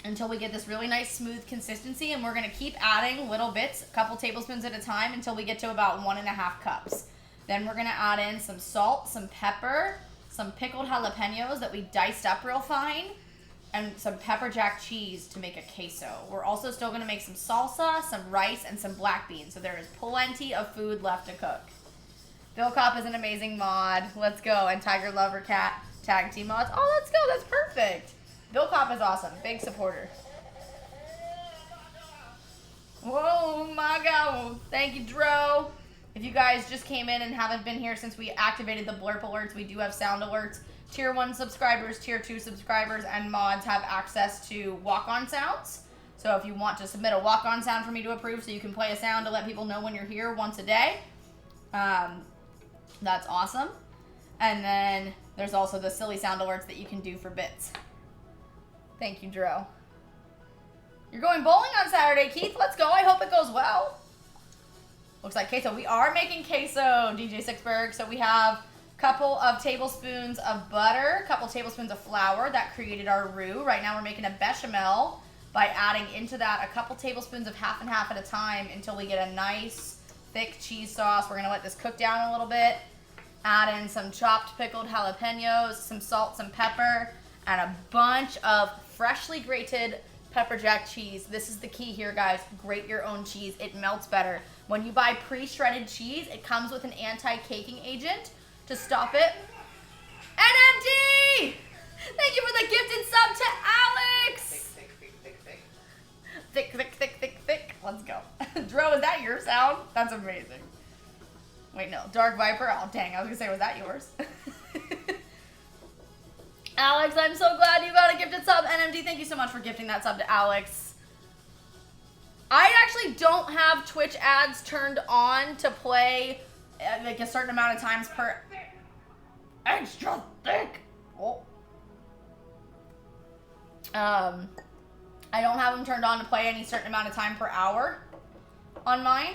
until we get this really nice smooth consistency, and we're gonna keep adding little bits, a couple tablespoons at a time, until we get to about 1.5 cups. Then we're gonna add in some salt, some pepper, some pickled jalapenos that we diced up real fine, and some pepper jack cheese to make a queso. We're also still gonna make some salsa, some rice, and some black beans, so there is plenty of food left to cook. Bill Kopp is an amazing mod. Let's go. And Tiger Lover Cat tag team mods. Oh, let's go. That's perfect. Bill Kopp is awesome. Big supporter. Whoa, my God. Thank you, Dro. If you guys just came in and haven't been here since we activated the blurp alerts, we do have sound alerts. Tier 1 subscribers, Tier 2 subscribers, and mods have access to walk-on sounds. So if you want to submit a walk-on sound for me to approve so you can play a sound to let people know when you're here once a day, that's awesome. And then there's also the silly sound alerts that you can do for bits. Thank you, Dro. You're going bowling on Saturday, Keith. Let's go. I hope it goes well. Looks like queso. We are making queso, DJ Sixberg. So we have a couple of tablespoons of butter, a couple tablespoons of flour. That created our roux. Right now we're making a bechamel by adding into that a couple tablespoons of half and half at a time until we get a nice thick cheese sauce. We're going to let this cook down a little bit. Add in some chopped pickled jalapenos, some salt, some pepper, and a bunch of freshly grated pepper jack cheese. This is the key here, guys. Grate your own cheese. It melts better. When you buy pre-shredded cheese, it comes with an anti-caking agent to stop it. NMD! Thank you for the gifted sub to Alex! Thick. Let's go. Dro, is that your sound? That's amazing. Wait, no. Dark Viper? Oh, dang. I was going to say, was that yours? Alex, I'm so glad you got a gifted sub. NMD, thank you so much for gifting that sub to Alex. I actually don't have Twitch ads turned on to play like a certain amount of times per... Extra thick! Oh. I don't have them turned on to play any certain amount of time per hour on mine.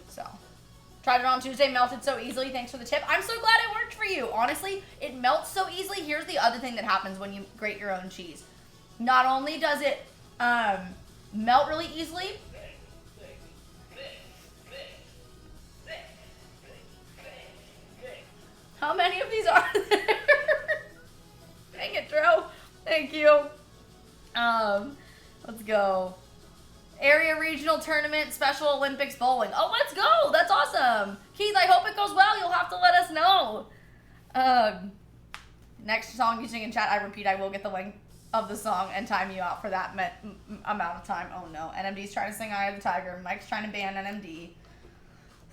So, tried it on Tuesday, melted so easily. Thanks for the tip. I'm so glad it worked for you. Honestly, it melts so easily. Here's the other thing that happens when you grate your own cheese. Not only does it melt really easily, how many of these are there? Dang it, Dro. Thank you. Let's go. Area regional tournament, Special Olympics bowling. Oh, let's go. That's awesome. Keith, I hope it goes well. You'll have to let us know. Next song you sing in chat, I repeat, I will get the link of the song and time you out for that amount of time. Oh, no. NMD's trying to sing Eye of the Tiger. Mike's trying to ban NMD.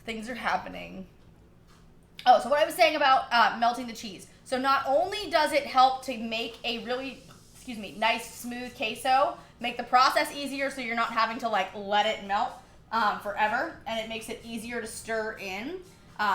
Things are happening. Oh, so what I was saying about melting the cheese. So not only does it help to make a really, nice smooth queso, make the process easier so you're not having to like let it melt forever, and it makes it easier to stir in.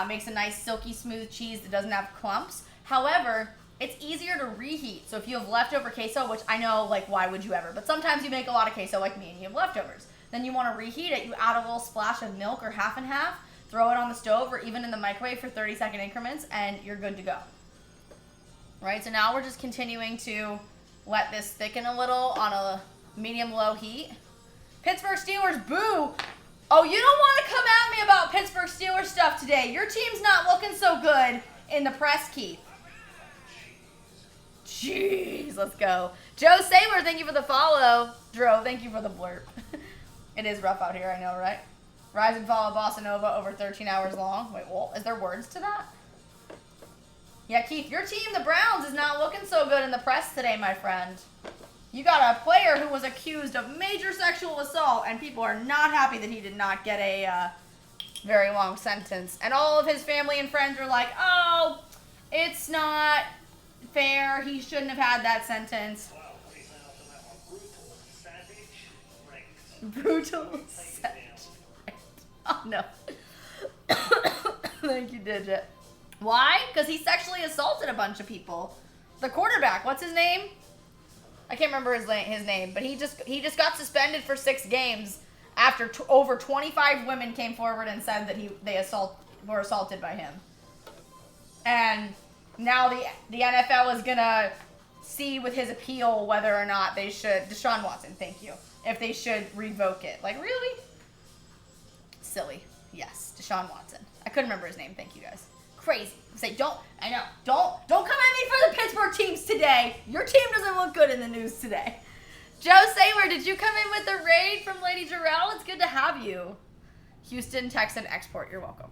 Makes a nice silky smooth cheese that doesn't have clumps. However, it's easier to reheat. So if you have leftover queso, which I know, like, why would you ever? But sometimes you make a lot of queso like me and you have leftovers. Then you want to reheat it. You add a little splash of milk or half and half, throw it on the stove or even in the microwave for 30-second increments, and you're good to go. Right, so now we're just continuing to let this thicken a little on a medium-low heat. Pittsburgh Steelers, boo! Oh, you don't want to come at me about Pittsburgh Steelers stuff today. Your team's not looking so good in the press, Keith. Jeez, let's go. Joe Saylor, thank you for the follow. Dro, thank you for the blurb. It is rough out here, I know, right? Rise and fall of Bossa Nova over 13 hours long. Wait, well, is there words to that? Yeah, Keith, your team, the Browns, is not looking so good in the press today, my friend. You got a player who was accused of major sexual assault, and people are not happy that he did not get a very long sentence. And all of his family and friends are like, oh, it's not fair. He shouldn't have had that sentence. Brutal savage. Oh, no. Thank you, Digit. Why? Because he sexually assaulted a bunch of people. The quarterback, what's his name? I can't remember his name, but he just got suspended for 6 games after over 25 women came forward and said that they were assaulted by him. And now the NFL is gonna see with his appeal whether or not they should, Deshaun Watson, thank you, if they should revoke it. Like, really? Silly. Yes, Deshaun Watson. I couldn't remember his name. Thank you guys. Crazy. Say don't come at me for the Pittsburgh teams today. Your team doesn't look good in the news today. Joe Saylor, did you come in with a raid from Lady Jarrell? It's good to have you. Houston, Texan export. You're welcome.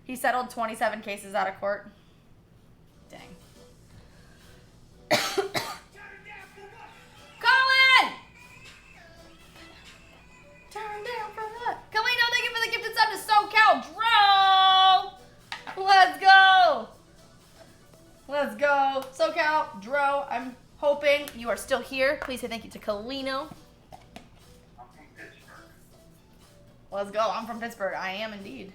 He settled 27 cases out of court. Dang. Colin! Turn down for what? Kalino, thank you for the gifted sub to SoCal. Dro! Let's go! Let's go. SoCal, Dro, I'm hoping you are still here. Please say thank you to Kalino. I'm from Pittsburgh. Let's go. I'm from Pittsburgh. I am indeed.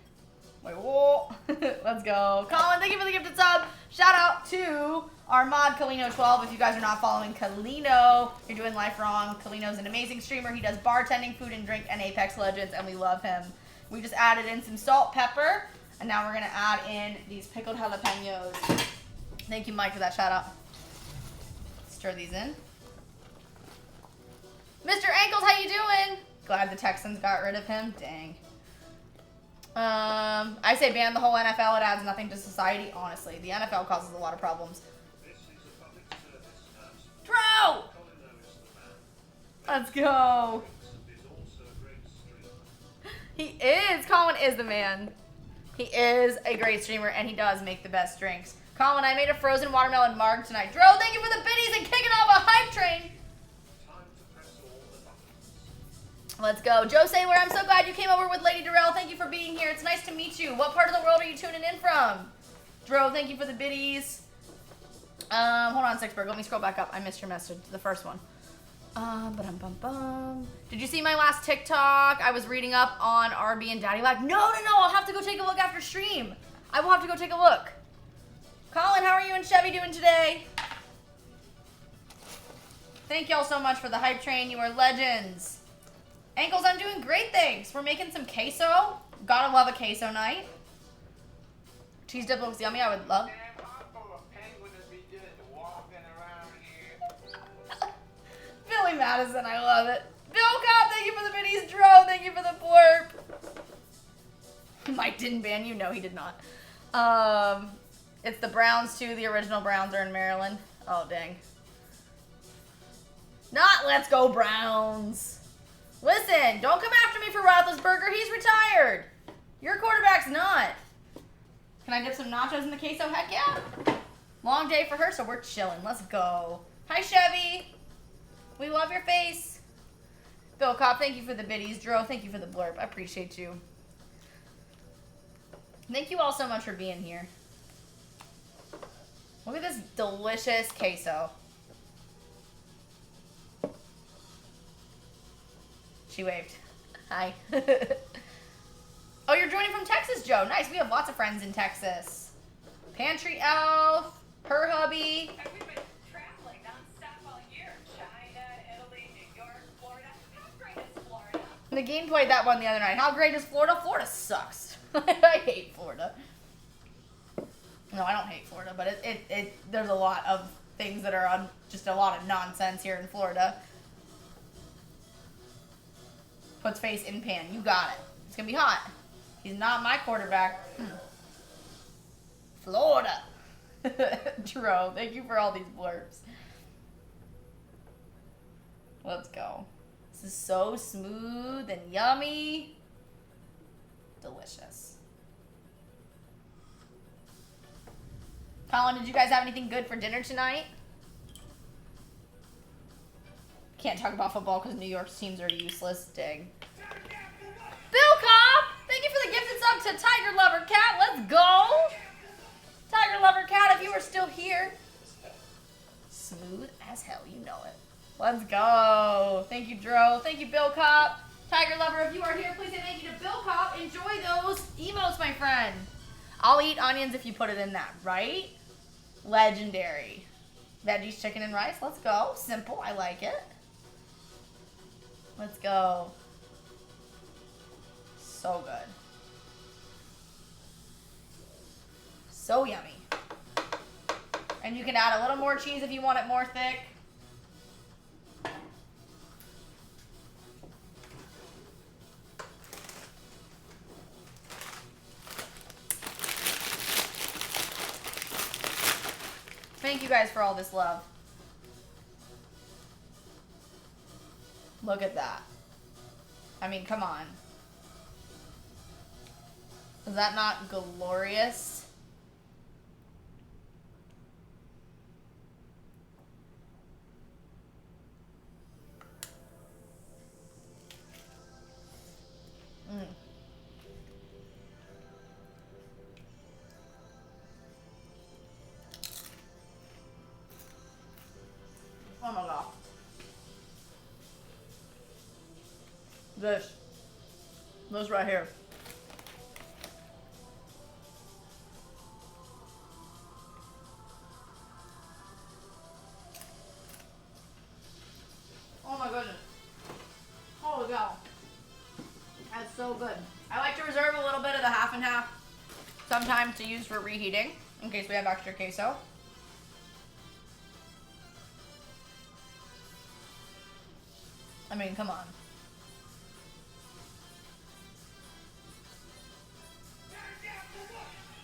Wait, whoa. Let's go. Colin, thank you for the gifted sub. Shout out to our mod, Kalino12. If you guys are not following Kalino, you're doing life wrong. Kalino's an amazing streamer. He does bartending, food and drink, and Apex Legends, and we love him. We just added in some salt, pepper, and now we're going to add in these pickled jalapenos. Thank you, Mike, for that shout out. Stir these in. Mr. Ankles, how you doing? Glad the Texans got rid of him. Dang. I say ban the whole NFL. It adds nothing to society. Honestly, the NFL causes a lot of problems. Dro! Let's go. He is. Colin is the man. He is a great streamer, and he does make the best drinks. Colin, I made a frozen watermelon marg tonight. Dro, thank you for the biddies and kicking off a hype train. Let's go. Joe Saylor, I'm so glad you came over with Lady Darrell. Thank you for being here. It's nice to meet you. What part of the world are you tuning in from? Dro, thank you for the biddies. Hold on, Sixberg. Let me scroll back up. I missed your message, the first one. Did you see my last TikTok? I was reading up on RB and Daddy Lag. No. I'll have to go take a look after stream. I will have to go take a look. Colin, how are you and Chevy doing today? Thank y'all so much for the hype train. You are legends. Ankles, I'm doing great, thanks. We're making some queso. Gotta love a queso night. Cheese dip looks yummy. I would love. Billy Madison, I love it. Bill Cobb, thank you for the biddies. Dro, thank you for the blurb. Mike didn't ban you. No, he did not. It's the Browns, too. The original Browns are in Maryland. Oh, dang. Not let's go Browns. Listen, don't come after me for Roethlisberger. He's retired. Your quarterback's not. Can I dip some nachos in the queso? Heck yeah. Long day for her, so we're chilling. Let's go. Hi, Chevy. We love your face. Bill Cobb, thank you for the biddies. Dro, thank you for the blurb. I appreciate you. Thank you all so much for being here. Look at this delicious queso. She waved. Hi. Oh, you're joining from Texas, Joe. Nice. We have lots of friends in Texas. Pantry Elf, her hubby. And we've been traveling nonstop all year. China, Italy, New York, Florida. How great is Florida? Nagin played that one the other night. How great is Florida? Florida sucks. I hate Florida. No, I don't hate Florida, but there's a lot of things that are on just a lot of nonsense here in Florida. Puts face in pan. You got it. It's going to be hot. He's not my quarterback. Florida. Jerome, thank you for all these blurbs. Let's go. This is so smooth and yummy. Delicious. Colin, did you guys have anything good for dinner tonight? Can't talk about football because New York's teams are useless. Dang. Bill Cobb, thank you for the gifted sub to Tiger Lover Cat. Let's go. Tiger Lover Cat, if you are still here. Smooth as hell, you know it. Let's go. Thank you, Dro. Thank you, Bill Cobb. Tiger Lover, if you are here, please say thank you to Bill Cobb. Enjoy those emotes, my friend. I'll eat onions if you put it in that, right? Legendary. Veggies, chicken, and rice. Let's go. Simple. I like it. Let's go. So good. So yummy. And you can add a little more cheese if you want it more thick. Thank you guys for all this love. Look at that. I mean, come on. Is that not glorious? Mm. Oh my god. This right here. Oh my goodness. Holy cow. That's so good. I like to reserve a little bit of the half and half sometimes to use for reheating in case we have extra queso. I mean, come on.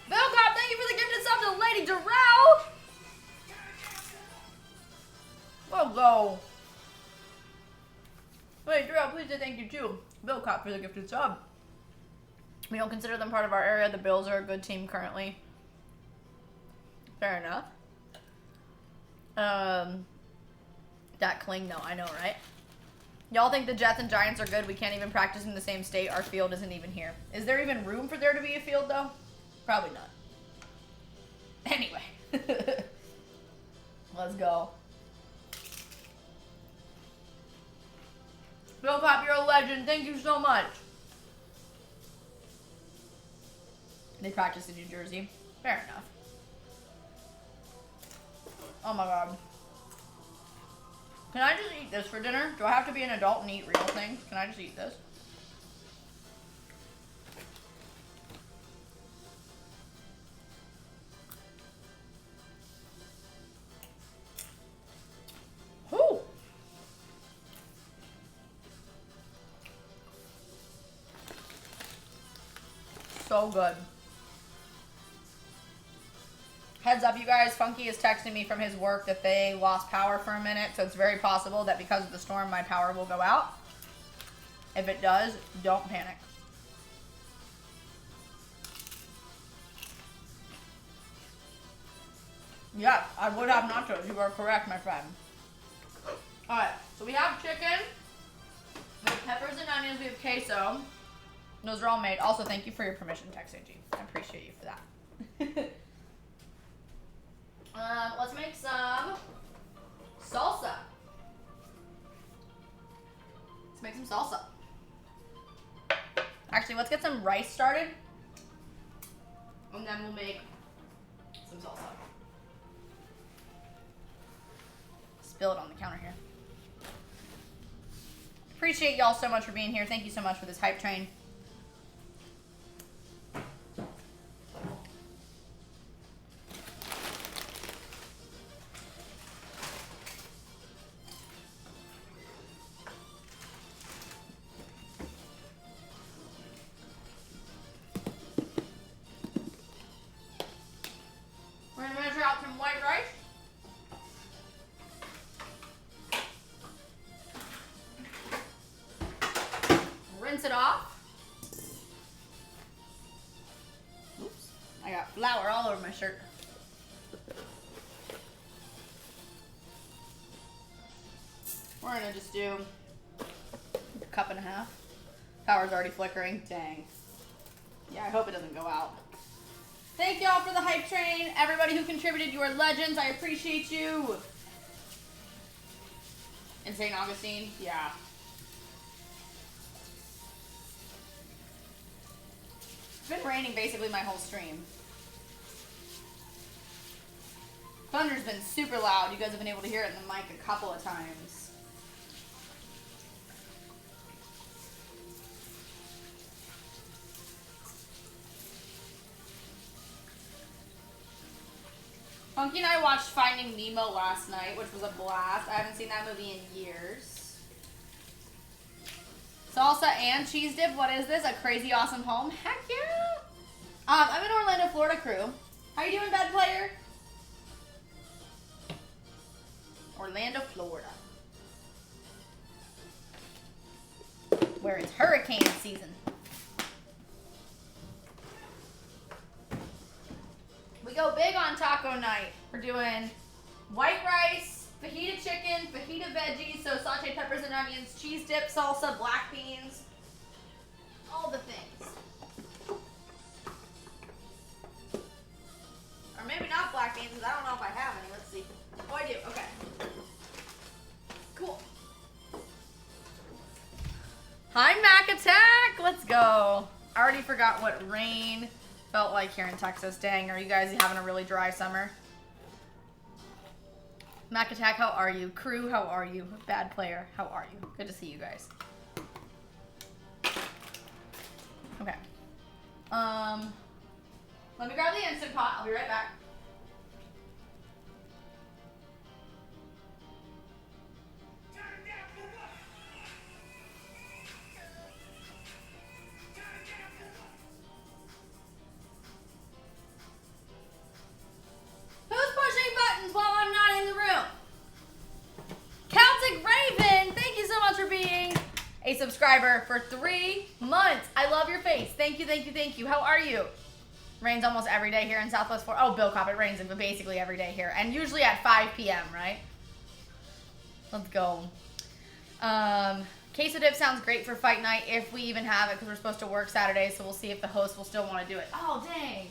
Bill Cop, thank you for the gifted sub to Lady Darrell. We'll go. Wait, Darrell, please say thank you too. Bill Cop for the gifted sub. We don't consider them part of our area. The Bills are a good team currently. Fair enough. That cling, no, I know, right? Y'all think the Jets and Giants are good? We can't even practice in the same state. Our field isn't even here. Is there even room for there to be a field, though? Probably not. Anyway. Let's go. Bill Cop, you're a legend. Thank you so much. They practice in New Jersey. Fair enough. Oh my god. Can I just eat this for dinner? Do I have to be an adult and eat real things? Can I just eat this? Whew. So good. Heads up, you guys, Funky is texting me from his work that they lost power for a minute, so it's very possible that because of the storm, my power will go out. If it does, don't panic. Yes, I would have nachos. You are correct, my friend. Alright, so we have chicken. We have peppers and onions. We have queso. Those are all made. Also, thank you for your permission, TexAG. I appreciate you for that. Let's make some salsa. Let's make some salsa. Actually, let's get some rice started. And then we'll make some salsa. Spill it on the counter here. Appreciate y'all so much for being here. Thank you so much for this hype train. We're gonna measure out some white rice. Rinse it off. Oops, I got flour all over my shirt. We're gonna just do a cup and a half. Power's already flickering, dang. Yeah, I hope it doesn't go out. Thank y'all for the hype train. Everybody who contributed, you are legends. I appreciate you. In St. Augustine, yeah. It's been raining basically my whole stream. Thunder's been super loud. You guys have been able to hear it in the mic a couple of times. Funky and I watched Finding Nemo last night, which was a blast. I haven't seen that movie in years. Salsa and cheese dip. What is this? A crazy awesome home? Heck yeah! I'm in Orlando, Florida, crew. How you doing, bad player? Orlando, Florida. Where it's hurricane season. We go big on taco night. We're doing white rice, fajita chicken, fajita veggies, so sauteed peppers and onions, cheese dip, salsa, black beans, all the things. Or maybe not black beans, because I don't know if I have any. Let's see. Oh, I do. Okay. Cool. Hi, Mac Attack. Let's go. I already forgot what rain felt like here in Texas. Dang, are you guys having a really dry summer? Mac Attack, how are you? Crew, how are you? Bad player, how are you? Good to see you guys. Okay. Let me grab the Instant Pot. I'll be right back. Who's pushing buttons while I'm not in the room? Celtic Raven, thank you so much for being a subscriber for 3 months. I love your face. Thank you, thank you, thank you. How are you? Rains almost every day here in Southwest Florida. Oh, Bill Cop, it rains but basically every day here. And usually at 5 p.m., right? Let's go. Queso dip sounds great for fight night if we even have it because we're supposed to work Saturday, so we'll see if the host will still want to do it. Oh, dang.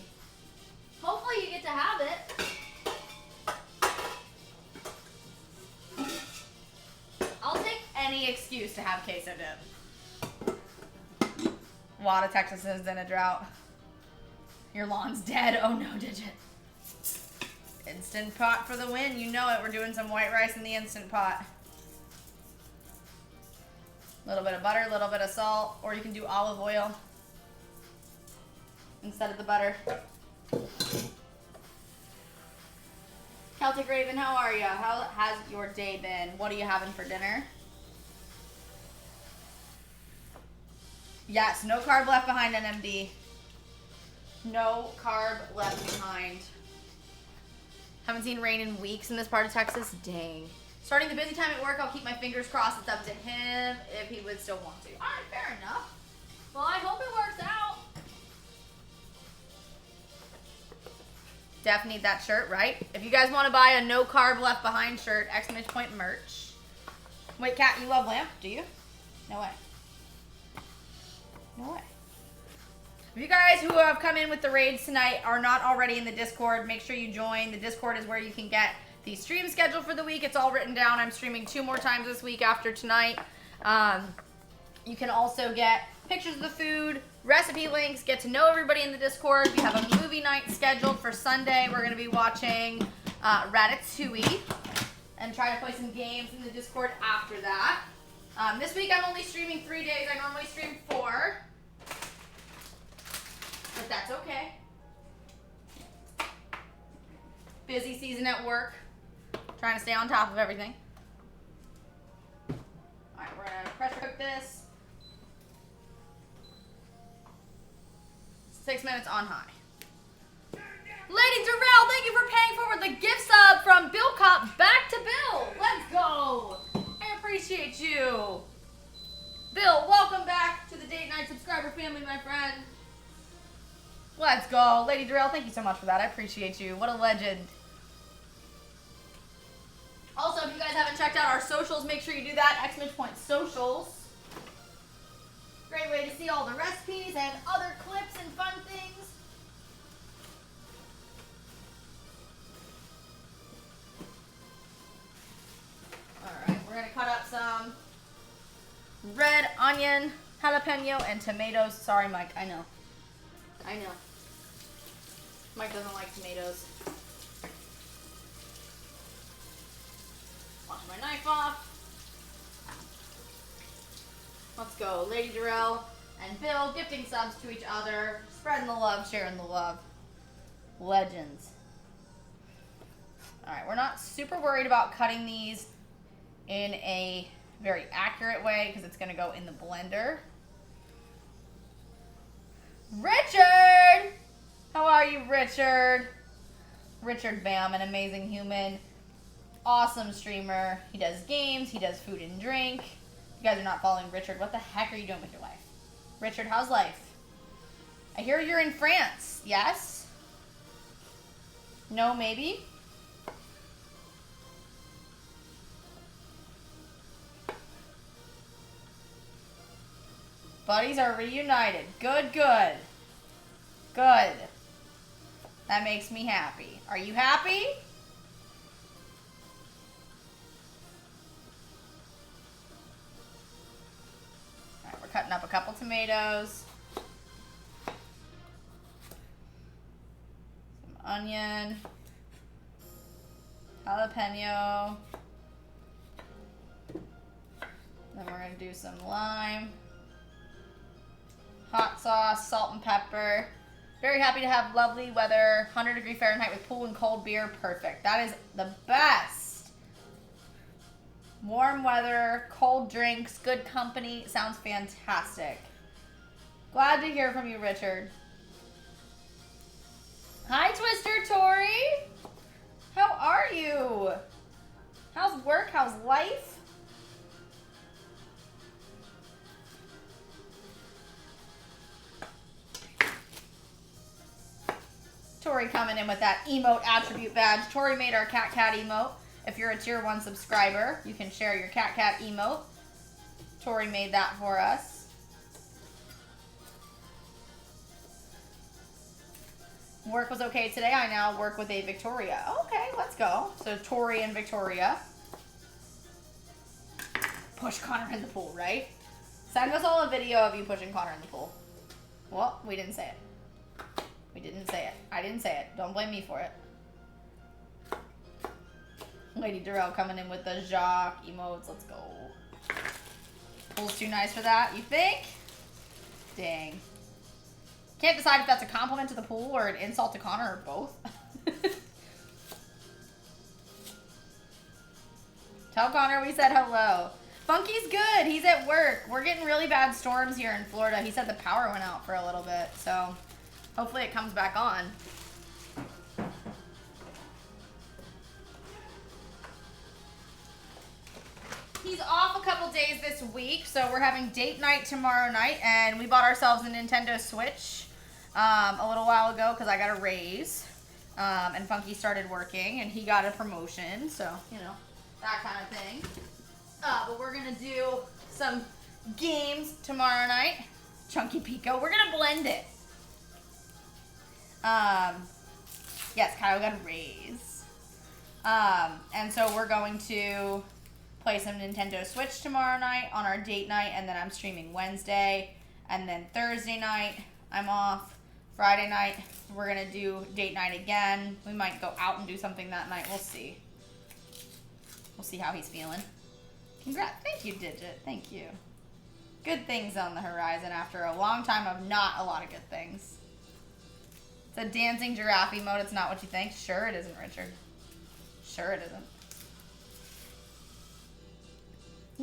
Hopefully you get to have it. I'll take any excuse to have queso dip. A lot of Texas is in a drought. Your lawn's dead. Oh no, Digit. Instant Pot for the win. You know it. We're doing some white rice in the Instant Pot. A little bit of butter, a little bit of salt, or you can do olive oil instead of the butter. Celtic Raven, how are you? How has your day been? What are you having for dinner? Yes, no carb left behind, NMD. No carb left behind. Haven't seen rain in weeks in this part of Texas. Dang. Starting the busy time at work, I'll keep my fingers crossed. It's up to him if he would still want to. All right, fair enough. Well, I hope it works out. Def need that shirt, right? If you guys want to buy a no carb left behind shirt, exclamation point merch. Wait, Kat, you love lamp? Do you? No way. No way. If you guys who have come in with the raids tonight are not already in the Discord, make sure you join. The Discord is where you can get the stream schedule for the week. It's all written down. I'm streaming 2 more times this week after tonight. You can also get pictures of the food, recipe links, get to know everybody in the Discord. We have a movie night scheduled for Sunday. We're going to be watching Ratatouille and try to play some games in the Discord after that. This week I'm only streaming 3 days. I normally stream 4. But that's okay. Busy season at work. Trying to stay on top of everything. Alright, we're gonna pressure cook this. 6 minutes on high. Lady Durrell, thank you for paying forward the gift sub from Bill Cop back to Bill. Let's go. I appreciate you. Bill, welcome back to the Date Night subscriber family, my friend. Let's go. Lady Durrell, thank you so much for that. I appreciate you. What a legend. Also, if you guys haven't checked out our socials, make sure you do that. Exclamation point socials. Great way to see all the recipes and other clips and fun things. Alright, we're going to cut up some red onion, jalapeno, and tomatoes. Sorry, Mike. I know. I know. Mike doesn't like tomatoes. Wash my knife off. Let's go. Lady Durrell and Bill gifting subs to each other. Spreading the love, sharing the love. Legends. All right, we're not super worried about cutting these in a very accurate way because it's going to go in the blender. Richard! How are you, Richard? Richard Bam, an amazing human. Awesome streamer. He does games. He does food and drink. You guys are not following Richard. What the heck are you doing with your life? Richard, how's life? I hear you're in France. Yes? No, maybe? Buddies are reunited. Good, good. Good. That makes me happy. Are you happy? Alright, we're cutting up a couple tomatoes. Some onion. Jalapeno. Then we're going to do some lime. Hot sauce, salt and pepper. Very happy to have lovely weather, 100-degree Fahrenheit with pool and cold beer. Perfect. That is the best. Warm weather, cold drinks, good company. Sounds fantastic. Glad to hear from you, Richard. Hi, Twister Tori. How are you? How's work? How's life? Tori coming in with that emote attribute badge. Tori made our cat emote. If you're a tier 1 subscriber, you can share your cat emote. Tori made that for us. Work was okay today. I now work with a Victoria. Okay, let's go. So Tori and Victoria. Push Connor in the pool, right? Send us all a video of you pushing Connor in the pool. Well, we didn't say it. We didn't say it. I didn't say it. Don't blame me for it. Lady Durrell coming in with the Jacques emotes. Let's go. Pool's too nice for that, you think? Dang. Can't decide if that's a compliment to the pool or an insult to Connor or both. Tell Connor we said hello. Funky's good. He's at work. We're getting really bad storms here in Florida. He said the power went out for a little bit, so hopefully it comes back on. He's off a couple days this week, so we're having date night tomorrow night, and we bought ourselves a Nintendo Switch a little while ago because I got a raise, and Funky started working, and he got a promotion, so, you know, that kind of thing. But we're going to do some games tomorrow night. Chunky Pico. We're going to blend it. Yes, Kyle got a raise. And so we're going to play some Nintendo Switch tomorrow night on our date night, and then I'm streaming Wednesday, and then Thursday night I'm off. Friday night we're going to do date night again. We might go out and do something that night. We'll see. We'll see how he's feeling. Congrats. Thank you, Digit. Thank you. Good things on the horizon after a long time of not a lot of good things. It's a dancing giraffe emote. It's not what you think. Sure it isn't, Richard. Sure it isn't.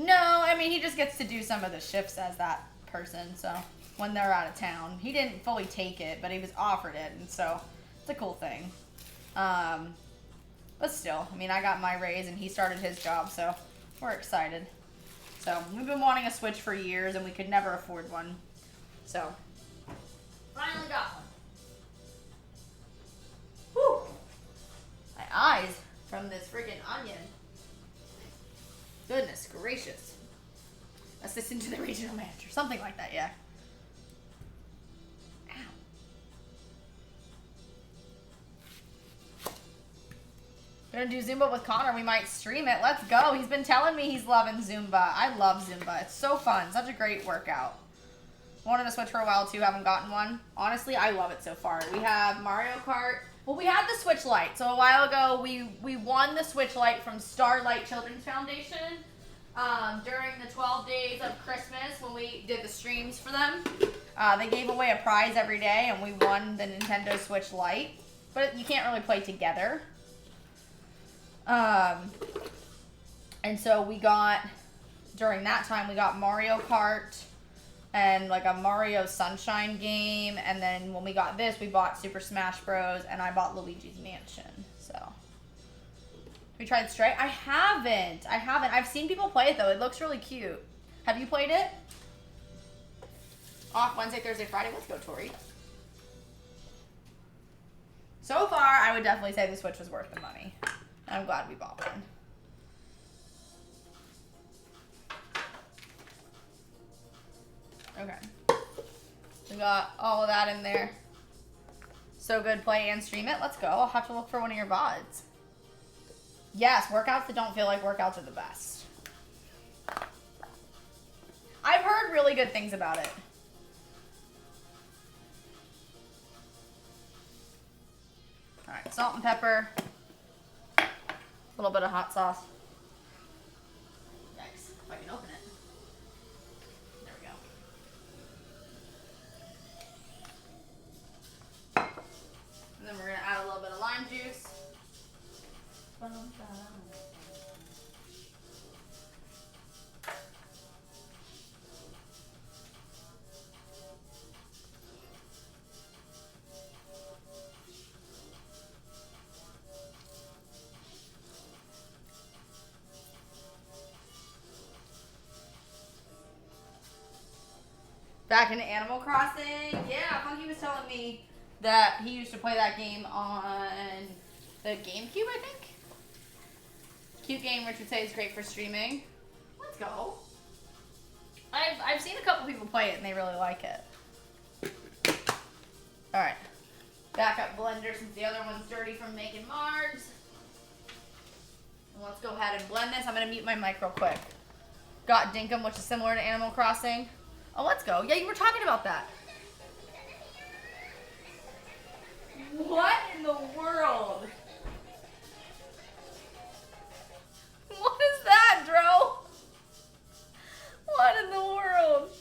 No, I mean, he just gets to do some of the shifts as that person, so when they're out of town. He didn't fully take it, but he was offered it, and so it's a cool thing. But still, I mean, I got my raise and he started his job, so we're excited. So we've been wanting a Switch for years and we could never afford one. So finally got one. Whew. My eyes from this friggin' onion. Goodness gracious. Assistant to the regional manager. Something like that, yeah. Gonna do Zumba with Connor. We might stream it. Let's go. He's been telling me he's loving Zumba. I love Zumba. It's so fun. Such a great workout. Wanted to Switch for a while too. Haven't gotten one. Honestly, I love it so far. We have Mario Kart. Well, we had the Switch Lite. So a while ago, we won the Switch Lite from Starlight Children's Foundation during the 12 days of Christmas when we did the streams for them. They gave away a prize every day, and we won the Nintendo Switch Lite. But you can't really play together. And so we got, during that time, we got Mario Kart and like a Mario Sunshine game. And then when we got this, we bought Super Smash Bros. And I bought Luigi's Mansion. So, we tried Stray? I haven't. I've seen people play it though. It looks really cute. Have you played it? Off Wednesday, Thursday, Friday. Let's go, Tori. So far, I would definitely say the Switch was worth the money. I'm glad we bought one. Okay. We got all of that in there. So good, play and stream it. Let's go. I'll have to look for one of your VODs. Yes, workouts that don't feel like workouts are the best. I've heard really good things about it. Alright, salt and pepper. A little bit of hot sauce. Yikes, if I can open it. There we go. And then we're going to add a little bit of lime juice. Back into Animal Crossing. Yeah, Funky was telling me that he used to play that game on the GameCube, I think. Cute game, Richard says great for streaming. Let's go. I've seen a couple people play it and they really like it. Alright. Backup blender since the other one's dirty from making margs. And let's go ahead and blend this. I'm going to mute my mic real quick. Got Dinkum, which is similar to Animal Crossing. Oh, let's go. Yeah, you were talking about that. What in the world? What is that, Dro? What in the world?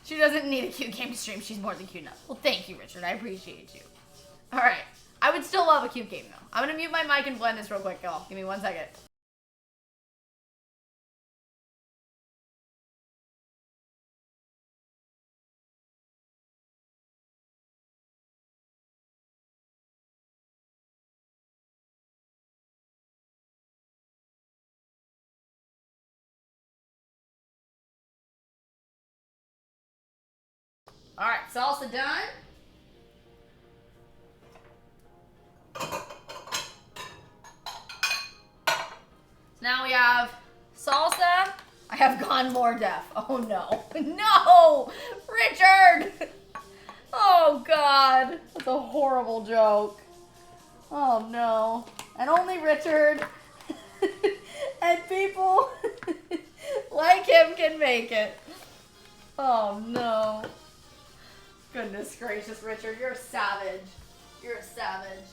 She doesn't need a cute game to stream. She's more than cute enough. Well, thank you, Richard. I appreciate you. All right. I would still love a cute game, though. I'm going to mute my mic and blend this real quick, y'all. Give me 1 second. All right, salsa done. So now we have salsa. I have gone more deaf. Oh no. No! Richard! Oh God. That's a horrible joke. Oh no. And only Richard and people like him can make it. Oh no. Goodness gracious, Richard, you're a savage. You're a savage.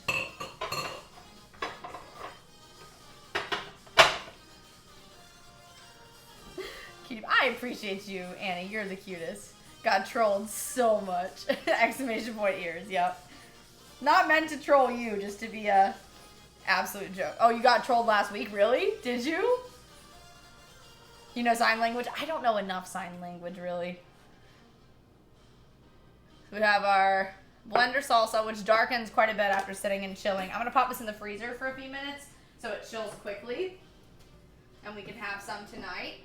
Cute. I appreciate you, Annie. You're the cutest. Got trolled so much. Exclamation point ears, yep. Not meant to troll you, just to be a absolute joke. Oh, you got trolled last week? Really? Did you? You know sign language? I don't know enough sign language, really. We have our blender salsa, which darkens quite a bit after sitting and chilling. I'm going to pop this in the freezer for a few minutes so it chills quickly. And we can have some tonight.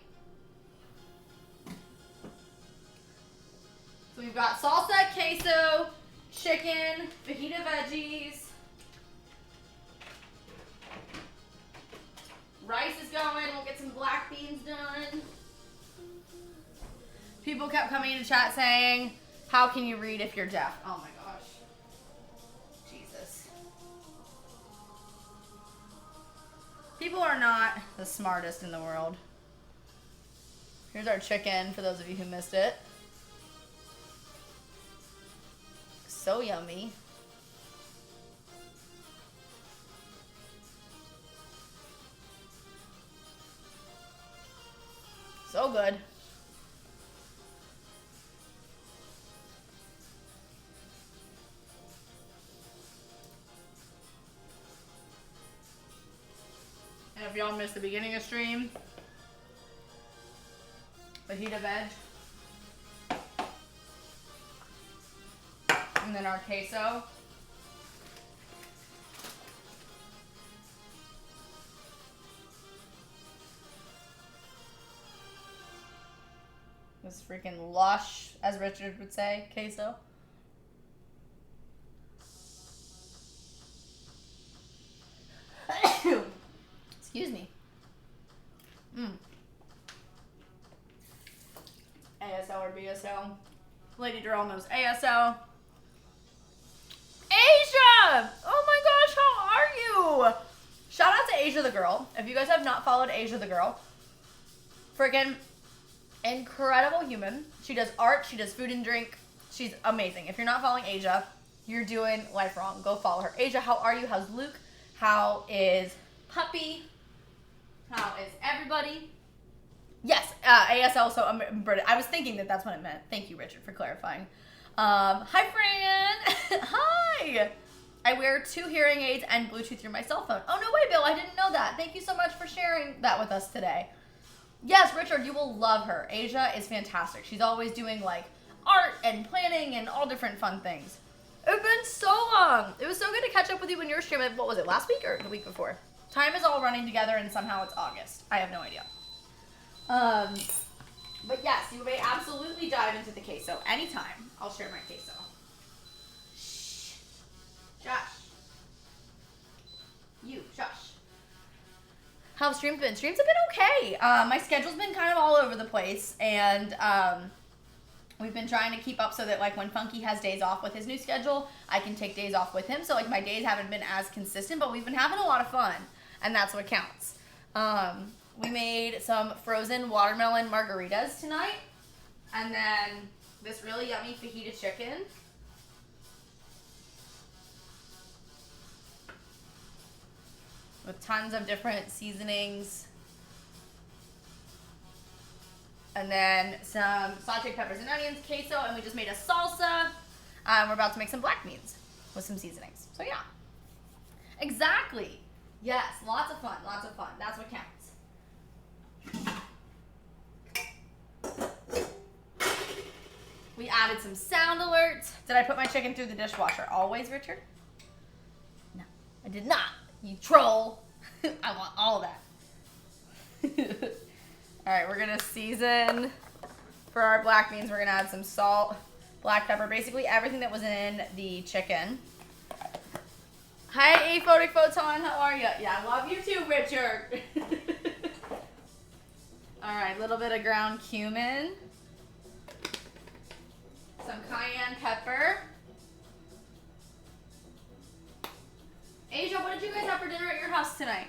So we've got salsa, queso, chicken, fajita veggies. Rice is going. We'll get some black beans done. People kept coming into chat saying, how can you read if you're deaf? Oh my gosh. Jesus. People are not the smartest in the world. Here's our chicken for those of you who missed it. So yummy. So good. if y'all missed the beginning of stream. Fajita veg. And then our queso. This freaking lush, as Richard would say, queso. Excuse me. ASL or BSL. Lady Durrell knows ASL. Asia! Oh my gosh, how are you? Shout out to Asia the girl. If you guys have not followed Asia the girl, freaking incredible human. She does art, she does food and drink. She's amazing. If you're not following Asia, you're doing life wrong. Go follow her. Asia, how are you? How's Luke? How is Puppy? How is everybody? Yes, ASL, so British. I was thinking that that's what it meant. Thank you, Richard, for clarifying. Hi, Fran. Hi. I wear 2 hearing aids and Bluetooth through my cell phone. Oh, no way, Bill. I didn't know that. Thank you so much for sharing that with us today. Yes, Richard, you will love her. Asia is fantastic. She's always doing, like, art and planning and all different fun things. It's been so long. It was so good to catch up with you when you were streaming. What was it, last week or the week before? Time is all running together and somehow it's August. I have no idea. But yes, you may absolutely dive into the queso anytime. I'll share my queso. Shh. Shush. You, shush. How's streams been? Streams have been okay. My schedule's been kind of all over the place, and we've been trying to keep up so that, like, when Funky has days off with his new schedule, I can take days off with him. So, like, my days haven't been as consistent, but we've been having a lot of fun, and that's what counts. We made some frozen watermelon margaritas tonight, and then this really yummy fajita chicken. With tons of different seasonings. And then some sauteed peppers and onions, queso, and we just made a salsa. We're about to make some black beans with some seasonings. So yeah. Exactly. Yes, lots of fun, lots of fun. That's what counts. We added some sound alerts. Did I put my chicken through the dishwasher? Always, Richard? No, I did not. You troll. I want all of that. All right, we're gonna season for our black beans. We're gonna add some salt, black pepper, basically everything that was in the chicken. Hi, Aphotic Photon, how are you? Yeah, I love you too, Richard. All right, a little bit of ground cumin, some cayenne pepper. Asia, what did you guys have for dinner at your house tonight?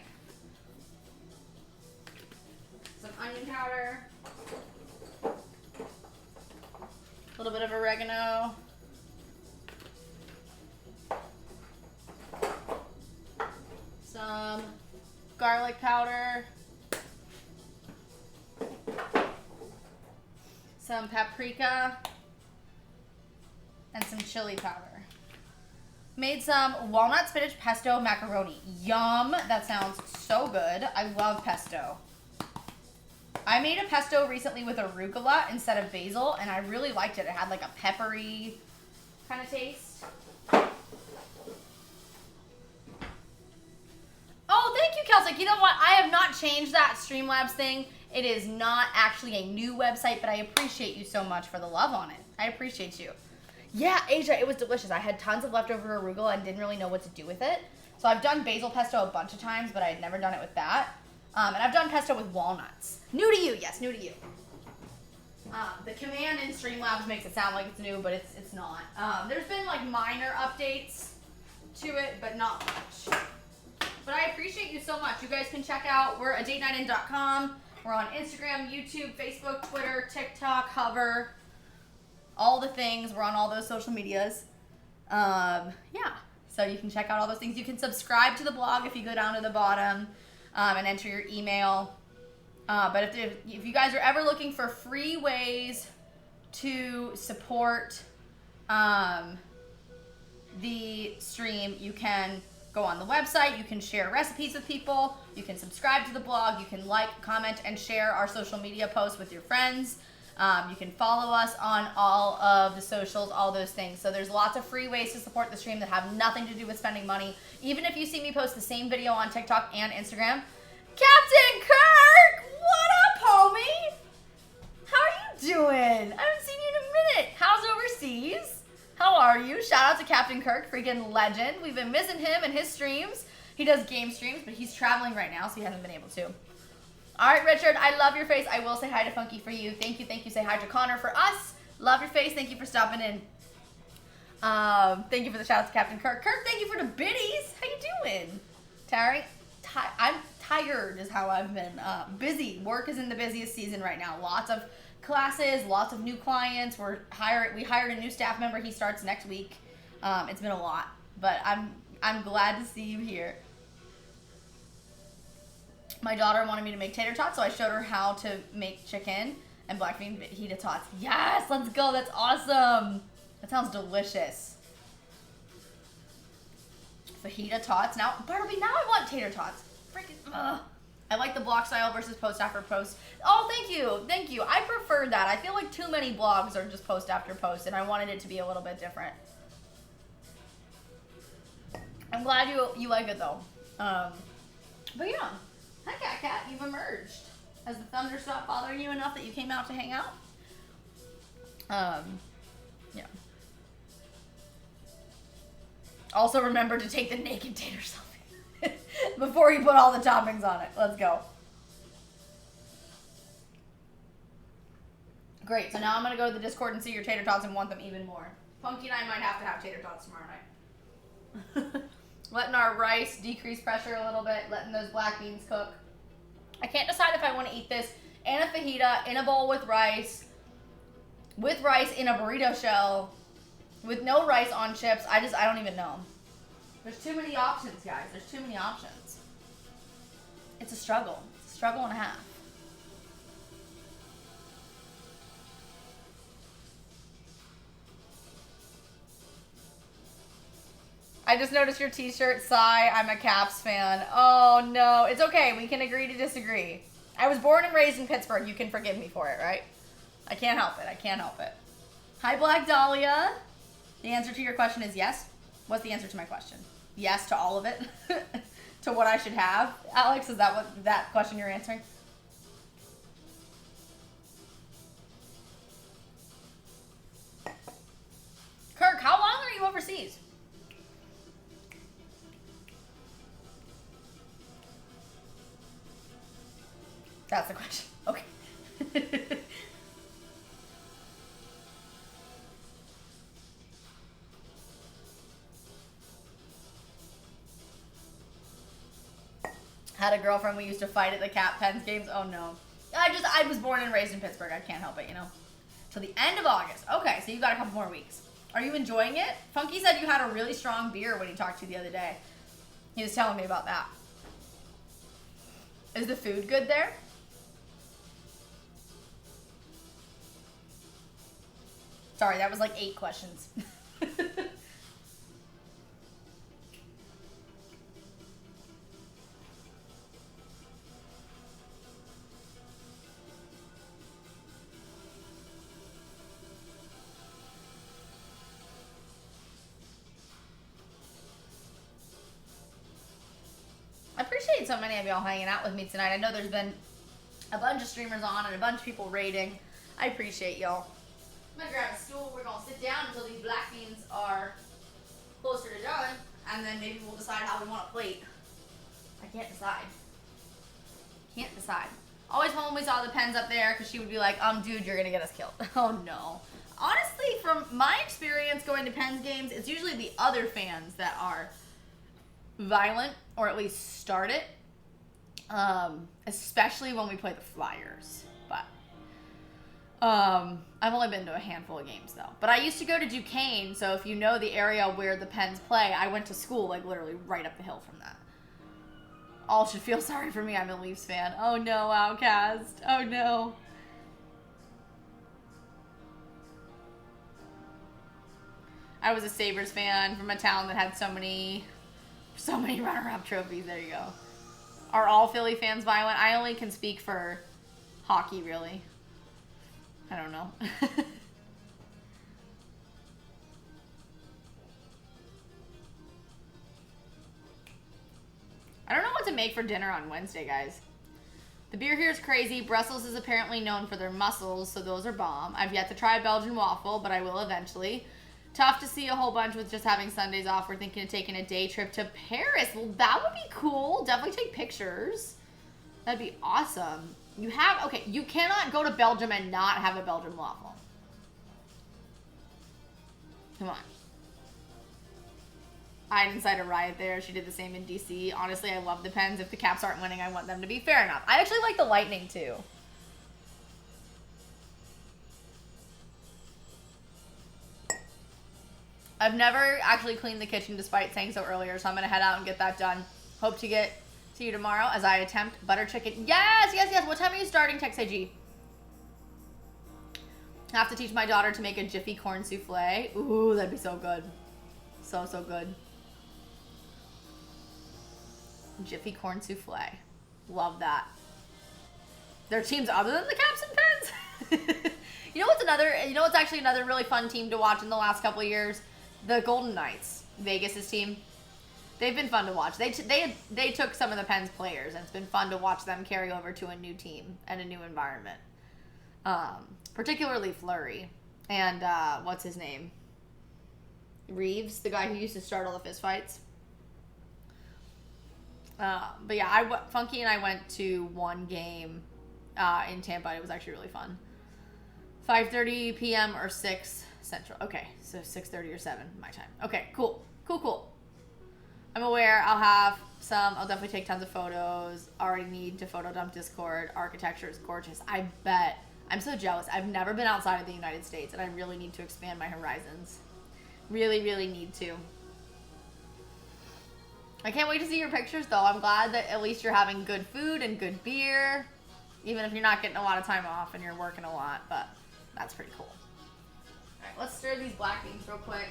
Some onion powder, a little bit of oregano, some garlic powder, some paprika, and some chili powder. Made some walnut spinach pesto macaroni. Yum, that sounds so good. I love pesto. I made a pesto recently with arugula instead of basil, and I really liked it. It had like a peppery kind of taste. Oh, thank you, Kelsey. You know what? I have not changed that Streamlabs thing. It is not actually a new website, but I appreciate you so much for the love on it. I appreciate you. Yeah, Asia, it was delicious. I had tons of leftover arugula and didn't really know what to do with it. So I've done basil pesto a bunch of times, but I had never done it with that. And I've done pesto with walnuts. New to you, yes, new to you. The command in Streamlabs makes it sound like it's new, but it's not. There's been like minor updates to it, but not much. But I appreciate you so much. You guys can check out, we're a datenightin.com. We're on Instagram, YouTube, Facebook, Twitter, TikTok, Hover, all the things. We're on all those social medias. Yeah, so you can check out all those things. You can subscribe to the blog if you go down to the bottom and enter your email. But if you guys are ever looking for free ways to support the stream, you can go on the website. You can share recipes with people. You can subscribe to the blog. You can like, comment, and share our social media posts with your friends. You can follow us on all of the socials, all those things. So there's lots of free ways to support the stream that have nothing to do with spending money. Even if you see me post the same video on TikTok and Instagram. Captain Kirk! What up, homie? How are you doing? I haven't seen you in a minute. How's overseas? How are you? Shout out to Captain Kirk, freaking legend. We've been missing him and his streams. He does game streams, but he's traveling right now, so he hasn't been able to. All right, Richard, I love your face. I will say hi to Funky for you. Thank you, thank you. Say hi to Connor for us. Love your face. Thank you for stopping in. Thank you for the shout out to Captain Kirk. Kirk, thank you for the biddies. How you doing? Terry, I'm tired is how I've been. Busy. Work is in the busiest season right now. Lots of classes, lots of new clients. We hired a new staff member. He starts next week. It's been a lot, but I'm glad to see you here. My daughter wanted me to make tater tots, so I showed her how to make chicken and black bean fajita tots. Yes, let's go. That's awesome. That sounds delicious. Fajita tots. Now, Bartleby, now I want tater tots. Freaking, ugh. I like the blog style versus post after post. Oh, thank you. Thank you. I prefer that. I feel like too many blogs are just post after post, and I wanted it to be a little bit different. I'm glad you like it, though. But yeah. Hi, Cat. You've emerged. Has the thunder stopped bothering you enough that you came out to hang out? Yeah. Also remember to take the naked tater selfie before you put all the toppings on it. Let's go. Great. So now I'm going to go to the Discord and see your tater tots and want them even more. Funky and I might have to have tater tots tomorrow night. Letting our rice decrease pressure a little bit, letting those black beans cook. I can't decide if I want to eat this in a fajita, in a bowl with rice in a burrito shell, with no rice on chips. I don't even know. There's too many options, guys. There's too many options. It's a struggle. It's a struggle and a half. I just noticed your t-shirt. Sigh, I'm a Caps fan. Oh, no. It's okay. We can agree to disagree. I was born and raised in Pittsburgh. You can forgive me for it, right? I can't help it. I can't help it. Hi, Black Dahlia. The answer to your question is yes. What's the answer to my question? Yes to all of it? To what I should have? Alex, is that what that question you're answering? Kirk, how long are you overseas? That's the question. Okay. Had a girlfriend we used to fight at the Cat Pens games. Oh no. I was born and raised in Pittsburgh. I can't help it, you know. Till the end of August. Okay, so you got a couple more weeks. Are you enjoying it? Funky said you had a really strong beer when he talked to you the other day. He was telling me about that. Is the food good there? Sorry, that was like 8 questions. I appreciate so many of y'all hanging out with me tonight. I know there's been a bunch of streamers on and a bunch of people raiding. I appreciate y'all. I'm gonna grab a stool. We're gonna sit down until these black beans are closer to done, and then maybe we'll decide how we want to plate. I can't decide. Can't decide. Always when we saw the Pens up there, because she would be like, dude, you're gonna get us killed. Oh no. Honestly, from my experience going to Pens games, it's usually the other fans that are violent, or at least start it. Especially when we play the Flyers. But I've only been to a handful of games though. But I used to go to Duquesne, so if you know the area where the Pens play, I went to school like literally right up the hill from that. All should feel sorry for me. I'm a Leafs fan. Oh no, Outcast. Oh no. I was a Sabres fan from a town that had so So many runner-up trophies. There you go. Are all Philly fans violent? I only can speak for hockey, really. I don't know. I don't know what to make for dinner on Wednesday, guys. The beer here is crazy. Brussels is apparently known for their mussels, so those are bomb. I've yet to try a Belgian waffle, but I will eventually. Tough to see a whole bunch with just having Sundays off. We're thinking of taking a day trip to Paris. Well, that would be cool. Definitely take pictures. That'd be awesome. Okay, you cannot go to Belgium and not have a Belgian waffle. Come on. I didn't incite a riot there. She did the same in DC. Honestly, I love the Pens. If the Caps aren't winning, I want them to be. Fair enough. I actually like the Lightning, too. I've never actually cleaned the kitchen despite saying so earlier, so I'm going to head out and get that done. Hope to get to you tomorrow as I attempt butter chicken. Yes, yes, yes. What time are you starting, TexAG? I have to teach my daughter to make a Jiffy corn souffle. Ooh, that'd be so good. So, so good. Jiffy corn souffle. Love that. There are teams other than the Caps and Pens? You know what's actually another really fun team to watch in the last couple of years? The Golden Knights, Vegas' team. They've been fun to watch. They took some of the Pens players, and it's been fun to watch them carry over to a new team and a new environment. Particularly Fleury and what's his name? Reeves, the guy who used to start all the fist fights. But yeah, Funky and I went to one game in Tampa. It was actually really fun. 5:30 p.m. or 6 Central. Okay, so 6:30 or 7 my time. Okay, cool. I'm aware. I'll definitely take tons of photos. Already need to photo dump Discord. Architecture is gorgeous. I bet. I'm so jealous. I've never been outside of the United States, and I really need to expand my horizons. Really, really need to. I can't wait to see your pictures, though. I'm glad that at least you're having good food and good beer, even if you're not getting a lot of time off and you're working a lot, but that's pretty cool. All right, let's stir these black beans real quick.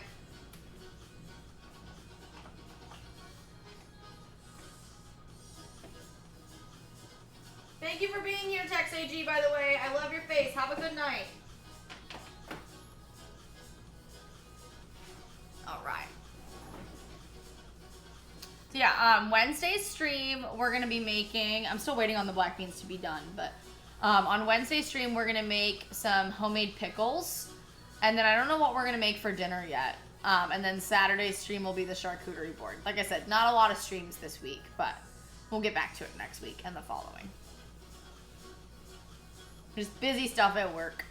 Thank you for being here, TexAG, by the way. I love your face. Have a good night. All right. So yeah, Wednesday's stream, we're going to be making, I'm still waiting on the black beans to be done, but on Wednesday's stream, we're going to make some homemade pickles, and then I don't know what we're going to make for dinner yet. And then Saturday's stream will be the charcuterie board. Like I said, not a lot of streams this week, but we'll get back to it next week and the following. Just busy stuff at work.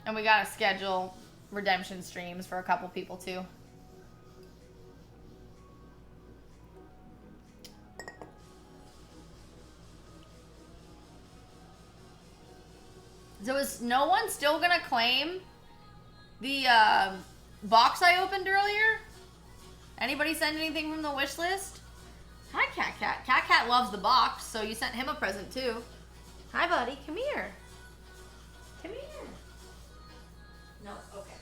And we gotta schedule redemption streams for a couple people too. So is no one still gonna claim the box I opened earlier? Anybody send anything from the wish list? Hi, Cat Cat. Cat Cat loves the box, so you sent him a present too. Hi, buddy. Come here. Come here. No, okay.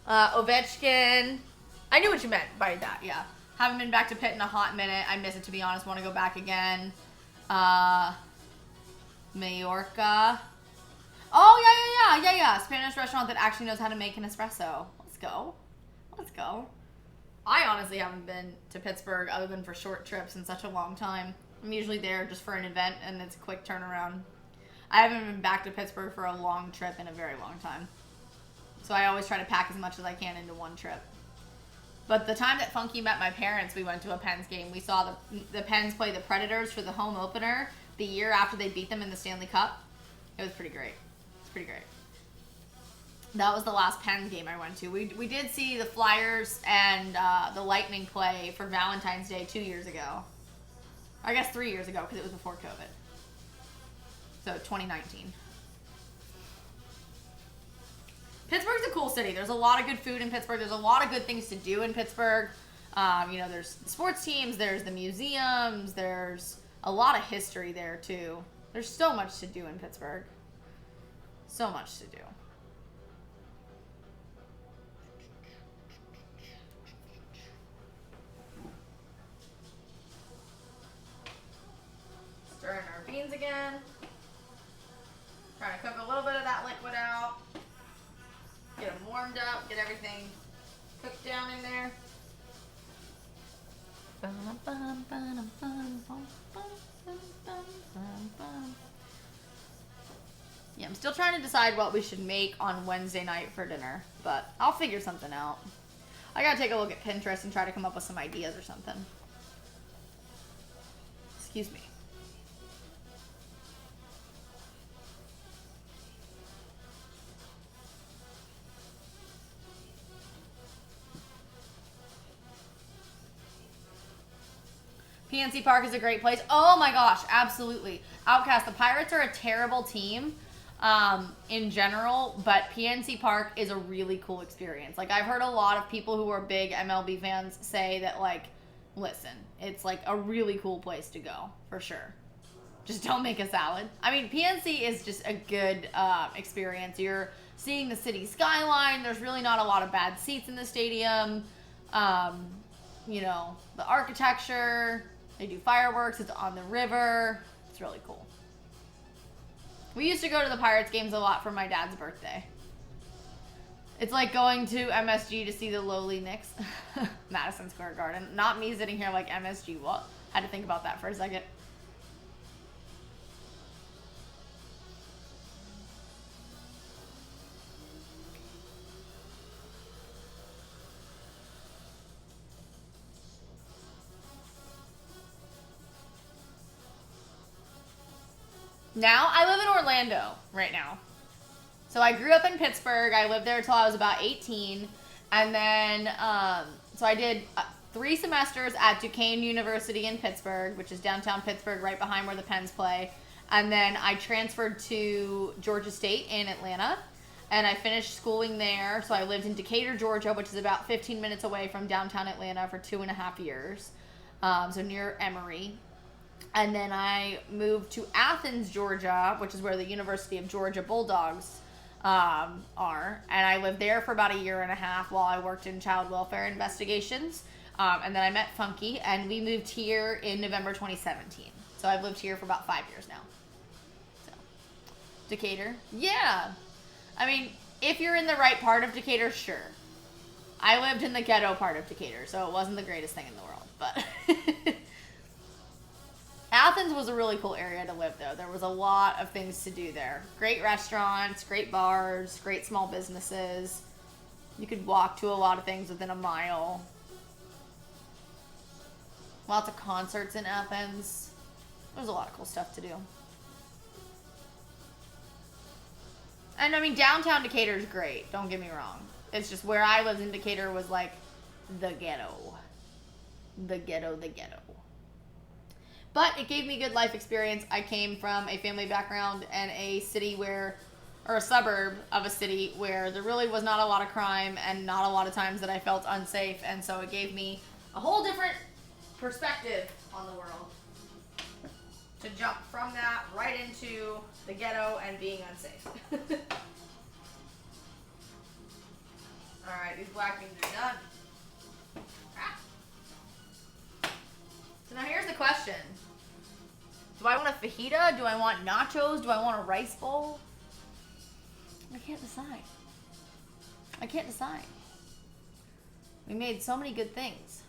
Ovechkin. I knew what you meant by that, yeah. Haven't been back to Pitt in a hot minute. I miss it, to be honest. Want to go back again. Majorca. Oh, yeah. Spanish restaurant that actually knows how to make an espresso. Let's go. I honestly haven't been to Pittsburgh other than for short trips in such a long time. I'm usually there just for an event, and it's a quick turnaround. I haven't been back to Pittsburgh for a long trip in a very long time. So I always try to pack as much as I can into one trip. But the time that Funky met my parents, we went to a Pens game. We saw the Pens play the Predators for the home opener the year after they beat them in the Stanley Cup. It was pretty great. It's pretty great. That was the last Pens game I went to. We did see the Flyers and the Lightning play for Valentine's Day 2 years ago. I guess 3 years ago because it was before COVID. So 2019. Pittsburgh's a cool city. There's a lot of good food in Pittsburgh. There's a lot of good things to do in Pittsburgh. There's sports teams. There's the museums. There's a lot of history there, too. There's so much to do in Pittsburgh. So much to do. Stirring our beans again. Trying to cook a little bit of that liquid out. Get them warmed up, get everything cooked down in there. Yeah, I'm still trying to decide what we should make on Wednesday night for dinner, but I'll figure something out. I gotta take a look at Pinterest and try to come up with some ideas or something. Excuse me. PNC Park is a great place. Oh my gosh, absolutely. Outcast, the Pirates are a terrible team in general, but PNC Park is a really cool experience. Like, I've heard a lot of people who are big MLB fans say that, like, listen, it's like a really cool place to go, for sure. Just don't make a salad. I mean, PNC is just a good experience. You're seeing the city skyline. There's really not a lot of bad seats in the stadium. You know, the architecture. They do fireworks. It's on the river. It's really cool. We used to go to the Pirates games a lot for my dad's birthday. It's like going to MSG to see the lowly Knicks. Madison Square Garden. Not me sitting here like MSG. What? Had to think about that for a second. Now, I live in Orlando right now. So I grew up in Pittsburgh. I lived there until I was about 18. And then, so I did 3 semesters at Duquesne University in Pittsburgh, which is downtown Pittsburgh, right behind where the Pens play. And then I transferred to Georgia State in Atlanta. And I finished schooling there. So I lived in Decatur, Georgia, which is about 15 minutes away from downtown Atlanta for 2.5 years. So near Emory. And then I moved to Athens, Georgia, which is where the University of Georgia Bulldogs are. And I lived there for about 1.5 years while I worked in child welfare investigations. And then I met Funky, and we moved here in November 2017. So I've lived here for about 5 years now. So, Decatur? Yeah. I mean, if you're in the right part of Decatur, sure. I lived in the ghetto part of Decatur, so it wasn't the greatest thing in the world, but... Athens was a really cool area to live, though. There was a lot of things to do there. Great restaurants, great bars, great small businesses. You could walk to a lot of things within a mile. Lots of concerts in Athens. There's a lot of cool stuff to do. And, I mean, downtown Decatur is great. Don't get me wrong. It's just where I lived in Decatur was, like, the ghetto. The ghetto, the ghetto. But it gave me good life experience. I came from a family background and a city where, or a suburb of a city where there really was not a lot of crime and not a lot of times that I felt unsafe. And so it gave me a whole different perspective on the world. To jump from that right into the ghetto and being unsafe. Alright, these black beans are done. Ah. So now here's the question. Do I want a fajita? Do I want nachos? Do I want a rice bowl? I can't decide. I can't decide. We made so many good things.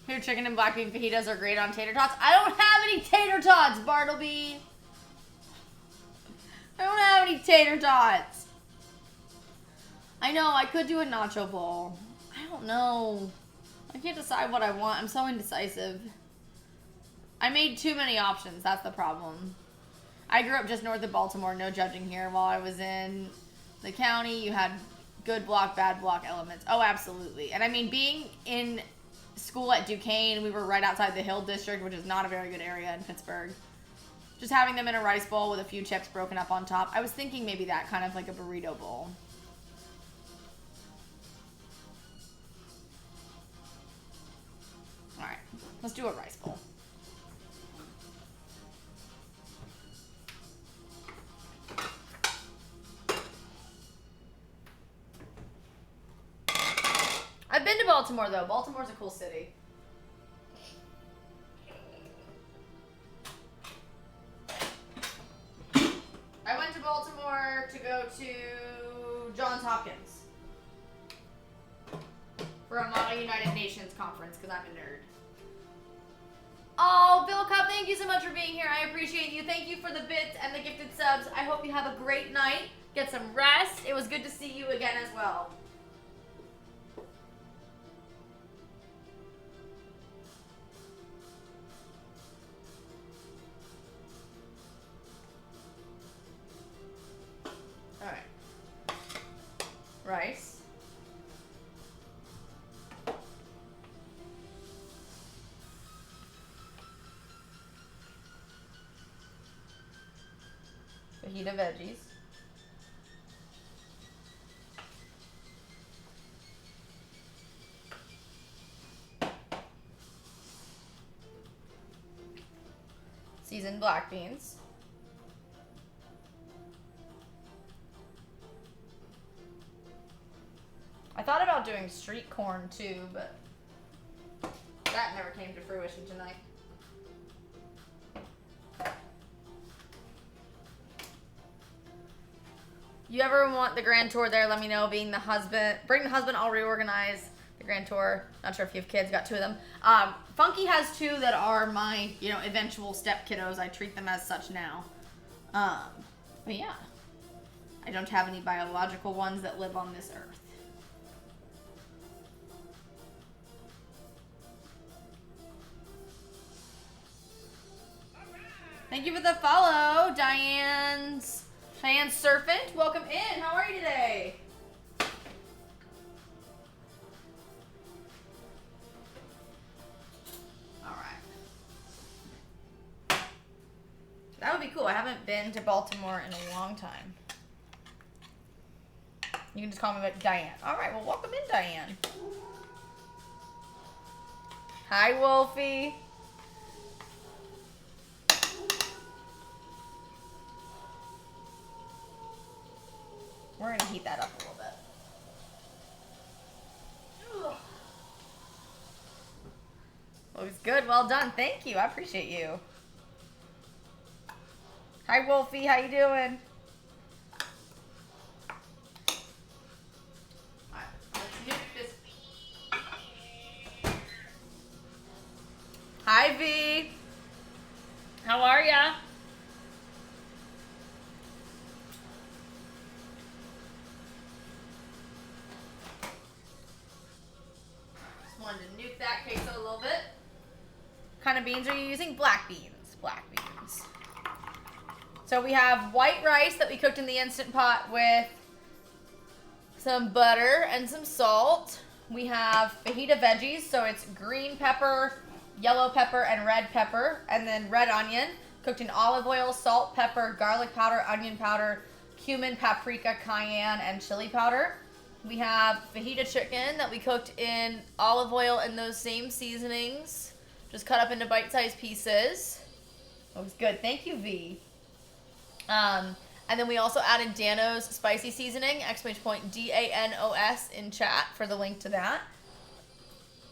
Your chicken and black bean fajitas are great on tater tots. I don't have any tater tots, Bartleby. I don't have any tater tots. I know, I could do a nacho bowl. I don't know. I can't decide what I want. I'm so indecisive. I made too many options. That's the problem. I grew up just north of Baltimore. No judging here. While I was in the county, you had good block, bad block elements. Oh, absolutely. And I mean, being in school at Duquesne. We were right outside the Hill District, which is not a very good area in Pittsburgh. Just having them in a rice bowl with a few chips broken up on top. I was thinking maybe that, kind of like a burrito bowl. All right, let's do a rice bowl. I've been to Baltimore, though. Baltimore's a cool city. I went to Baltimore to go to Johns Hopkins for a Model United Nations conference because I'm a nerd. Oh, Bill Cup, thank you so much for being here. I appreciate you. Thank you for the bits and the gifted subs. I hope you have a great night. Get some rest. It was good to see you again as well. All right. Rice. Fajita veggies. Seasoned black beans. I thought about doing street corn too, but that never came to fruition tonight. You ever want the grand tour there, let me know. Bring the husband, I'll reorganize the grand tour. Not sure if you have kids, got 2 of them. Funky has 2 that are my, eventual step kiddos. I treat them as such now. But yeah, I don't have any biological ones that live on this earth. Thank you for the follow, Diane Serpent. Welcome in. How are you today? All right. That would be cool. I haven't been to Baltimore in a long time. You can just call me Diane. All right. Well, welcome in, Diane. Hi, Wolfie. We're going to heat that up a little bit. Ugh. Looks good. Well done. Thank you. I appreciate you. Hi, Wolfie. How you doing? All right. Let's nuke this. Hi, V. How are ya? Wanted to nuke that queso a little bit. What kind of beans are you using? Black beans. Black beans. So we have white rice that we cooked in the Instant Pot with some butter and some salt. We have fajita veggies, so it's green pepper, yellow pepper, and red pepper, and then red onion, cooked in olive oil, salt, pepper, garlic powder, onion powder, cumin, paprika, cayenne, and chili powder. We have fajita chicken that we cooked in olive oil and those same seasonings, just cut up into bite-sized pieces. That was good. Thank you, V. And then we also added Dano's spicy seasoning, ! DANOS in chat for the link to that.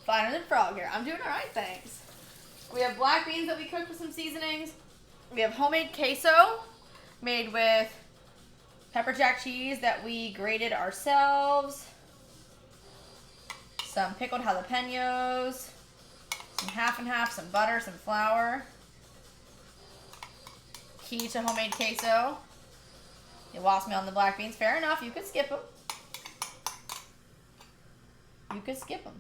Finer than frog here. I'm doing all right, thanks. We have black beans that we cooked with some seasonings. We have homemade queso made with pepper jack cheese that we grated ourselves. Some pickled jalapenos. Some half and half, some butter, some flour. Key to homemade queso. You lost me on the black beans. Fair enough. You could skip them. You could skip them.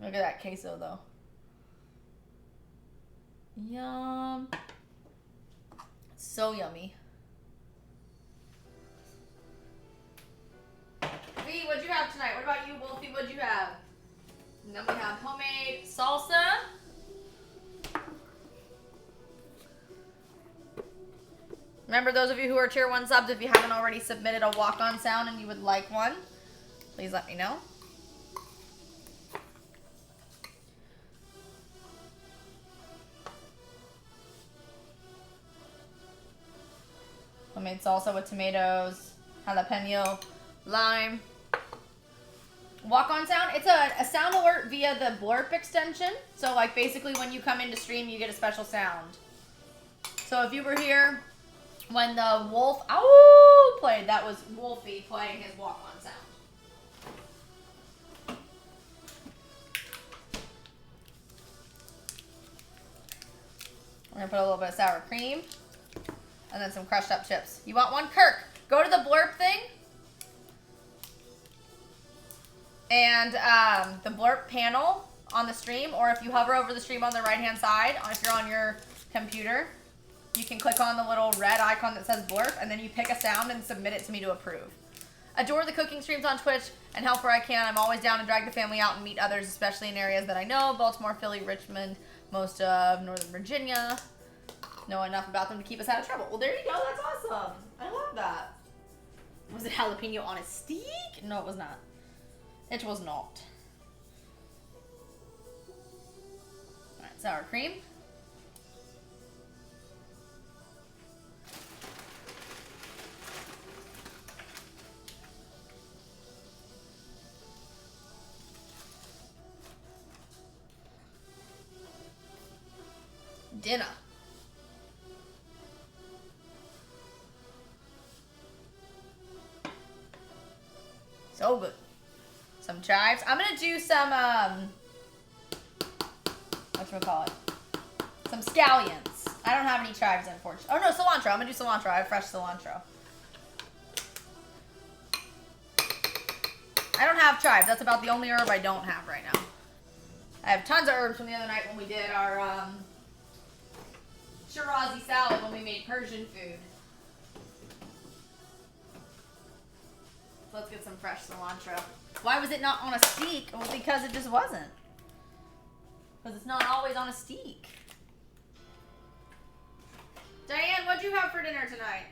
Look at that queso, though. Yum. So yummy. V, what'd you have tonight? What about you, Wolfie? What'd you have? And then we have homemade salsa. Remember, those of you who are tier 1 subs, if you haven't already submitted a walk-on sound and you would like one, please let me know. Homemade salsa with tomatoes, jalapeno, lime. Walk-on sound, it's a sound alert via the blurp extension. So like basically when you come into stream, you get a special sound. So if you were here when the wolf ow played, that was Wolfie playing his walk-on sound. We're gonna put a little bit of sour cream and then some crushed up chips. You want one? Kirk, go to the blurp thing. And the blurp panel on the stream, or if you hover over the stream on the right-hand side, if you're on your computer, you can click on the little red icon that says blurp, and then you pick a sound and submit it to me to approve. Adore the cooking streams on Twitch and help where I can. I'm always down to drag the family out and meet others, especially in areas that I know. Baltimore, Philly, Richmond, most of Northern Virginia. Know enough about them to keep us out of trouble. Well, there you go. That's awesome. I love that. Was it jalapeno on a steak? No, it was not. It was not. Alright, sour cream. Dinner. So good. Some chives. I'm gonna do some whatchamacallit? Some scallions. I don't have any chives, unfortunately. Oh no, cilantro. I'm gonna do cilantro. I have fresh cilantro. I don't have chives. That's about the only herb I don't have right now. I have tons of herbs from the other night when we did our Shirazi salad when we made Persian food. Let's get some fresh cilantro. Why was it not on a steak? Well, because it just wasn't. Because it's not always on a steak. Diane, what'd you have for dinner tonight?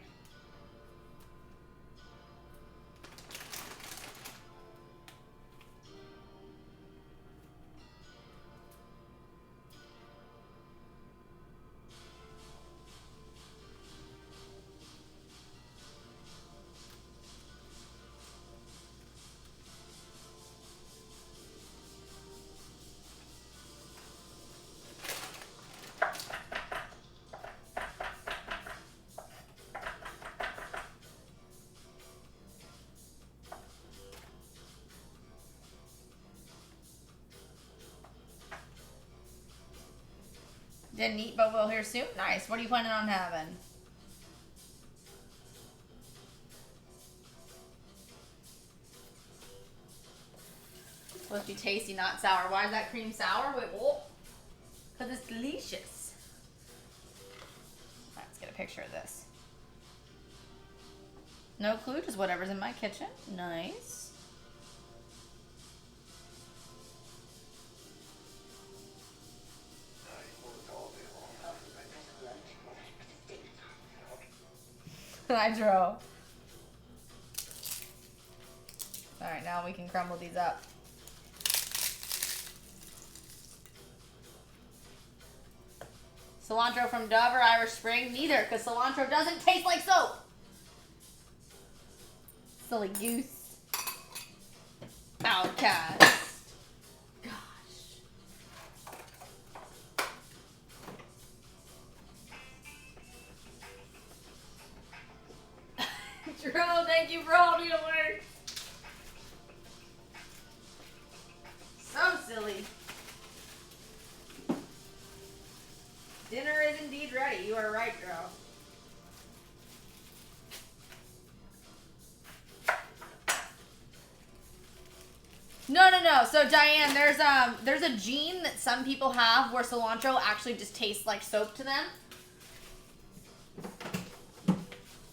Didn't eat, but will here soon. Nice. What are you planning on having? Supposed to be tasty, not sour. Why is that cream sour? Wait, what? Because it's delicious. Right, let's get a picture of this. No clue, just whatever's in my kitchen. Nice. Hydro. Alright, now we can crumble these up. Cilantro from Dove or Irish Spring? Neither, because cilantro doesn't taste like soap. Silly goose. Outcast. Drew, thank you for all the alert. So silly. Dinner is indeed ready. You are right, girl. No. So Diane, there's a gene that some people have where cilantro actually just tastes like soap to them.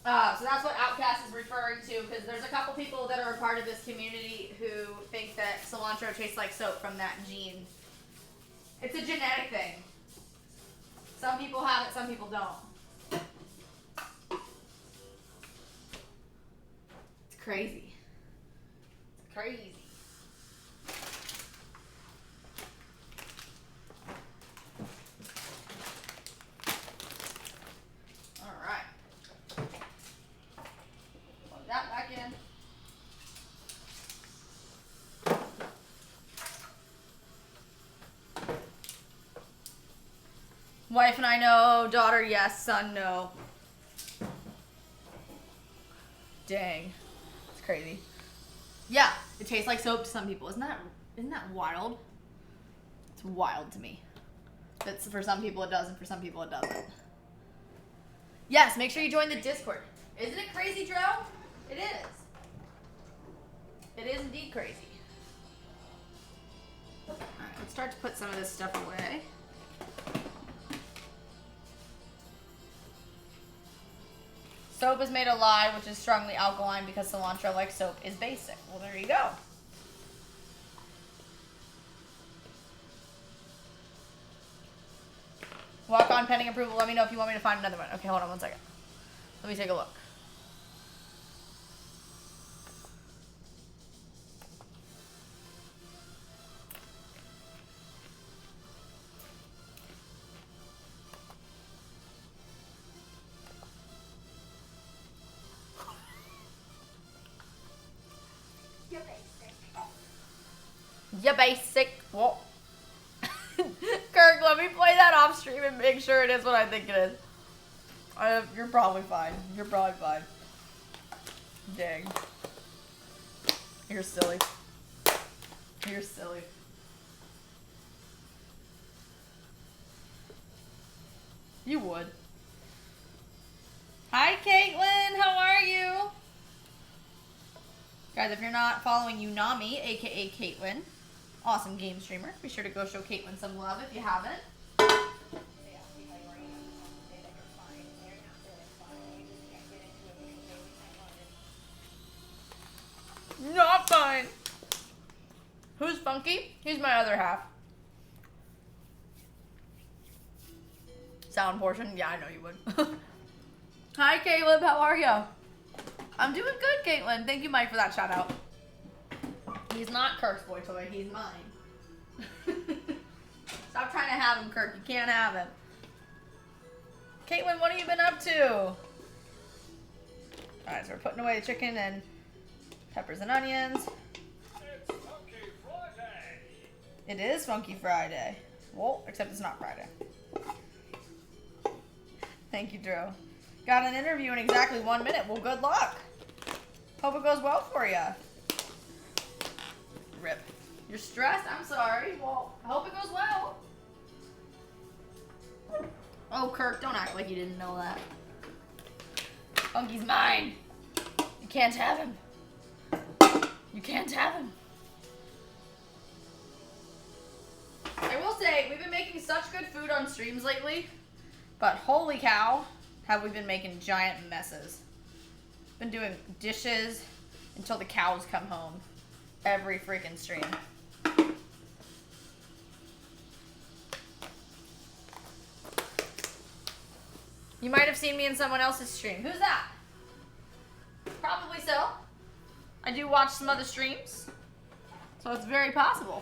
So that's what Outcast is referring to, because there's a couple people that are a part of this community who think that cilantro tastes like soap from that gene. It's a genetic thing. Some people have it, some people don't. It's crazy. It's crazy. That back in. Wife and I know, daughter yes, son no. Dang. It's crazy. Yeah, it tastes like soap to some people. Isn't that wild? It's wild to me. That's for some people it does, and for some people it doesn't. Yes, make sure you join the Discord. Isn't it crazy, Dro? It is. It is indeed crazy. Alright, let's start to put some of this stuff away. Soap is made of lye, which is strongly alkaline because cilantro, like soap, is basic. Well, there you go. Walk on pending approval. Let me know if you want me to find another one. Okay, hold on one second. Let me take a look. You basic. What? Kirk, let me play that off stream and make sure it is what I think it is. You're probably fine. You're probably fine. Dang. You're silly. You're silly. You would. Hi, Caitlin. How are you? Guys, if you're not following Unami, aka Caitlin, awesome game streamer, be sure to go show Caitlin some love if you haven't. Not fine. Who's Funky? He's my other half. Sound portion? Yeah, I know you would. Hi, Caleb. How are you? I'm doing good, Caitlin. Thank you, Mike, for that shout out. He's not Kirk's boy toy. He's mine. Stop trying to have him, Kirk. You can't have him. Caitlin, what have you been up to? Alright, so we're putting away the chicken and peppers and onions. It's Funky Friday. It is Funky Friday. Well, except it's not Friday. Thank you, Drew. Got an interview in exactly 1 minute. Well, good luck. Hope it goes well for you. Rip. You're stressed? I'm sorry. Well, I hope it goes well. Oh, Kirk, don't act like you didn't know that. Funky's mine. You can't have him. You can't have him. I will say, we've been making such good food on streams lately, but holy cow, have we been making giant messes. Been doing dishes until the cows come home. Every freaking stream. You might have seen me in someone else's stream. Who's that? Probably so. I do watch some other streams, so it's very possible.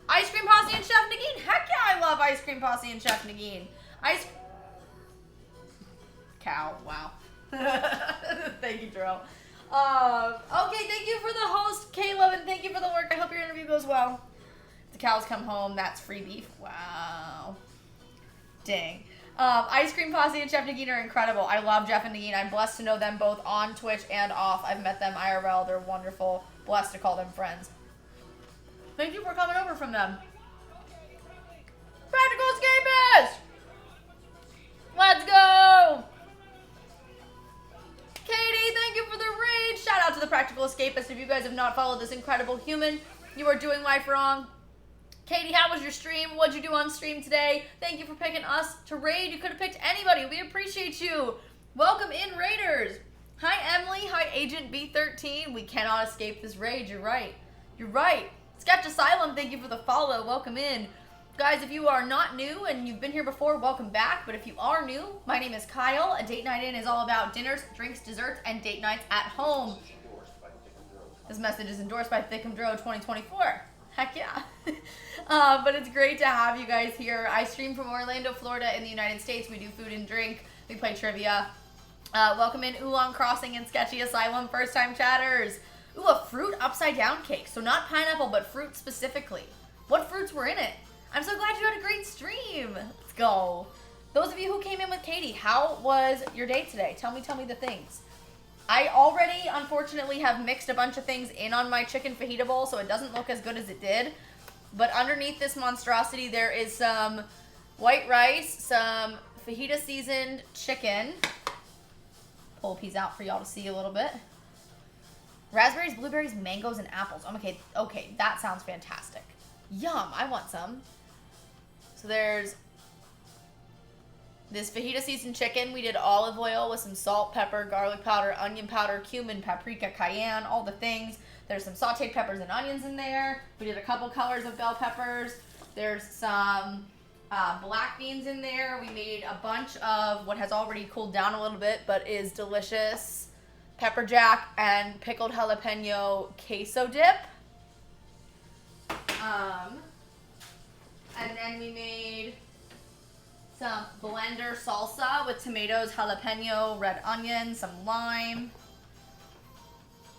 Ice Cream Posse and Chef Nagin. Heck yeah, I love Ice Cream Posse and Chef Nagin. Cow, wow. Thank you, Drew. Okay, thank you for the host, Caleb, and thank you for the work. I hope your interview goes well. If the cows come home, that's free beef. Wow. Dang. Ice Cream Posse and Chef Nagin are incredible. I love Jeff and Nagin. I'm blessed to know them both on Twitch and off. I've met them IRL. They're wonderful. Blessed to call them friends. Thank you for coming over from them. Practical Escapist! Let's go! Katie, thank you for the raid. Shout out to the Practical Escapist. If you guys have not followed this incredible human, you are doing life wrong. Katie, how was your stream? What'd you do on stream today? Thank you for picking us to raid. You could have picked anybody. We appreciate you. Welcome in, Raiders. Hi, Emily. Hi, Agent B13. We cannot escape this raid. You're right. You're right. Sketch Asylum, thank you for the follow. Welcome in. Guys, if you are not new and you've been here before, welcome back. But if you are new, my name is Kyle. A Date Night In is all about dinners, drinks, desserts, and date nights at home. This message is endorsed by Thickum Dro 2024. Heck yeah. But it's great to have you guys here. I stream from Orlando, Florida in the United States. We do food and drink. We play trivia. Welcome in Oolong Crossing and Sketchy Asylum first time chatters. Ooh, a fruit upside down cake. So not pineapple, but fruit specifically. What fruits were in it? I'm so glad you had a great stream. Let's go. Those of you who came in with Katie, how was your day today? Tell me the things. I already, unfortunately, have mixed a bunch of things in on my chicken fajita bowl, so it doesn't look as good as it did. But underneath this monstrosity, there is some white rice, some fajita seasoned chicken. Pull a piece out for y'all to see a little bit. Raspberries, blueberries, mangoes, and apples. Okay, that sounds fantastic. Yum, I want some. So there's this fajita seasoned chicken. We did olive oil with some salt, pepper, garlic powder, onion powder, cumin, paprika, cayenne, all the things. There's some sauteed peppers and onions in there. We did a couple colors of bell peppers. There's some black beans in there. We made a bunch of what has already cooled down a little bit, but is delicious pepper jack and pickled jalapeno queso dip. And then we made some blender salsa with tomatoes, jalapeno, red onion, some lime.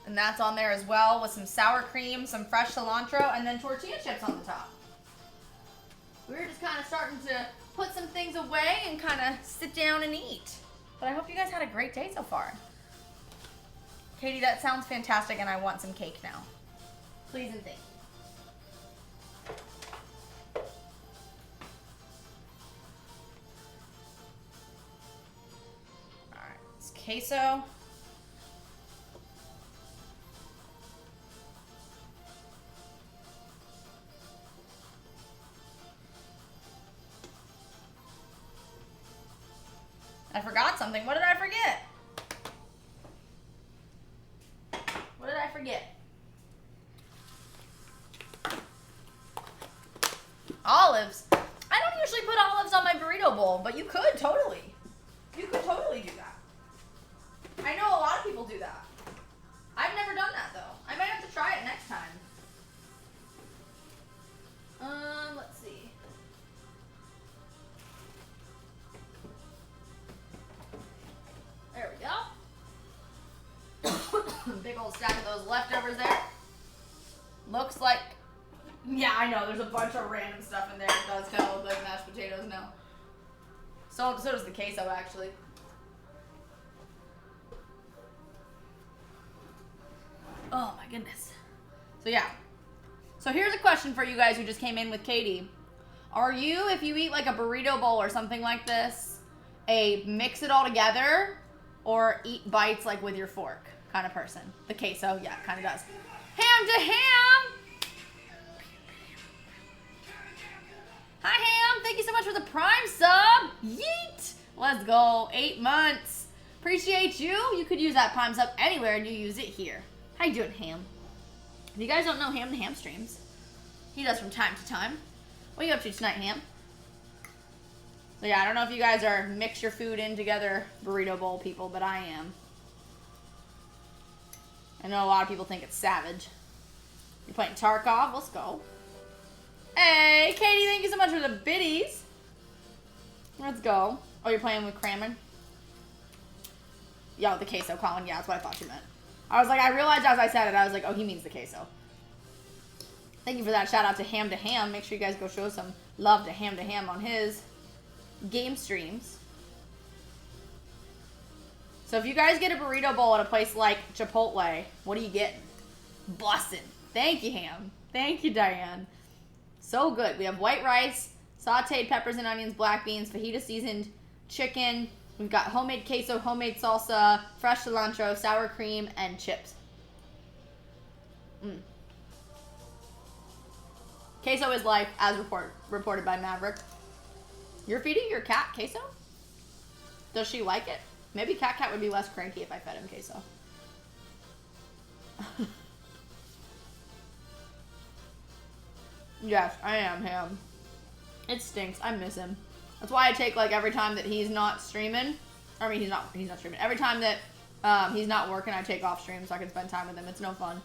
And that's on there as well with some sour cream, some fresh cilantro, and then tortilla chips on the top. We were just kind of starting to put some things away and kind of sit down and eat. But I hope you guys had a great day so far. Katie, that sounds fantastic, and I want some cake now. Please and thank you. Alright, it's queso. I forgot something. What did I forget? What did I forget? Olives. I don't usually put olives on my burrito bowl, but you could totally. You could totally do that. I know a lot of people do that. I've never done that though. I might have to try it next time. Let's see. There we go. Big old stack of those leftovers there. Looks like, yeah, I know, there's a bunch of random stuff in there. It does kind of look like mashed potatoes now. So does the queso, actually. Oh my goodness. So yeah. So here's a question for you guys who just came in with Katie. Are you, if you eat like a burrito bowl or something like this, a mix it all together or eat bites like with your fork kind of person? The queso, yeah, kind of does. Ham to ham! Hi Ham, thank you so much for the Prime sub. Yeet! Let's go, 8 months. Appreciate you. You could use that Prime sub anywhere and you use it here. How you doing, Ham? If you guys don't know Ham to Ham streams, he does from time to time. What are you up to tonight, Ham? So yeah, I don't know if you guys are mix your food in together burrito bowl people, but I am. I know a lot of people think it's savage. You're playing Tarkov? Let's go. Hey, Katie, thank you so much for the biddies. Let's go. Oh, you're playing with Crammon? Yo, the queso, Colin. Yeah, that's what I thought you meant. I was like, I realized as I said it, I was like, oh, he means the queso. Thank you for that. Shout out to Ham to Ham. Make sure you guys go show some love to Ham on his game streams. So if you guys get a burrito bowl at a place like Chipotle, what are you getting? Bussin'. Thank you, Ham. Thank you, Diane. So good. We have white rice, sauteed peppers and onions, black beans, fajita seasoned chicken. We've got homemade queso, homemade salsa, fresh cilantro, sour cream, and chips. Queso is life, as reported by Maverick. You're feeding your cat queso? Does she like it? Maybe Cat would be less cranky if I fed him queso. Yes, I am him. It stinks. I miss him. That's why I take, like, every time that he's not streaming. He's not streaming. Every time that he's not working, I take off stream so I can spend time with him. It's no fun.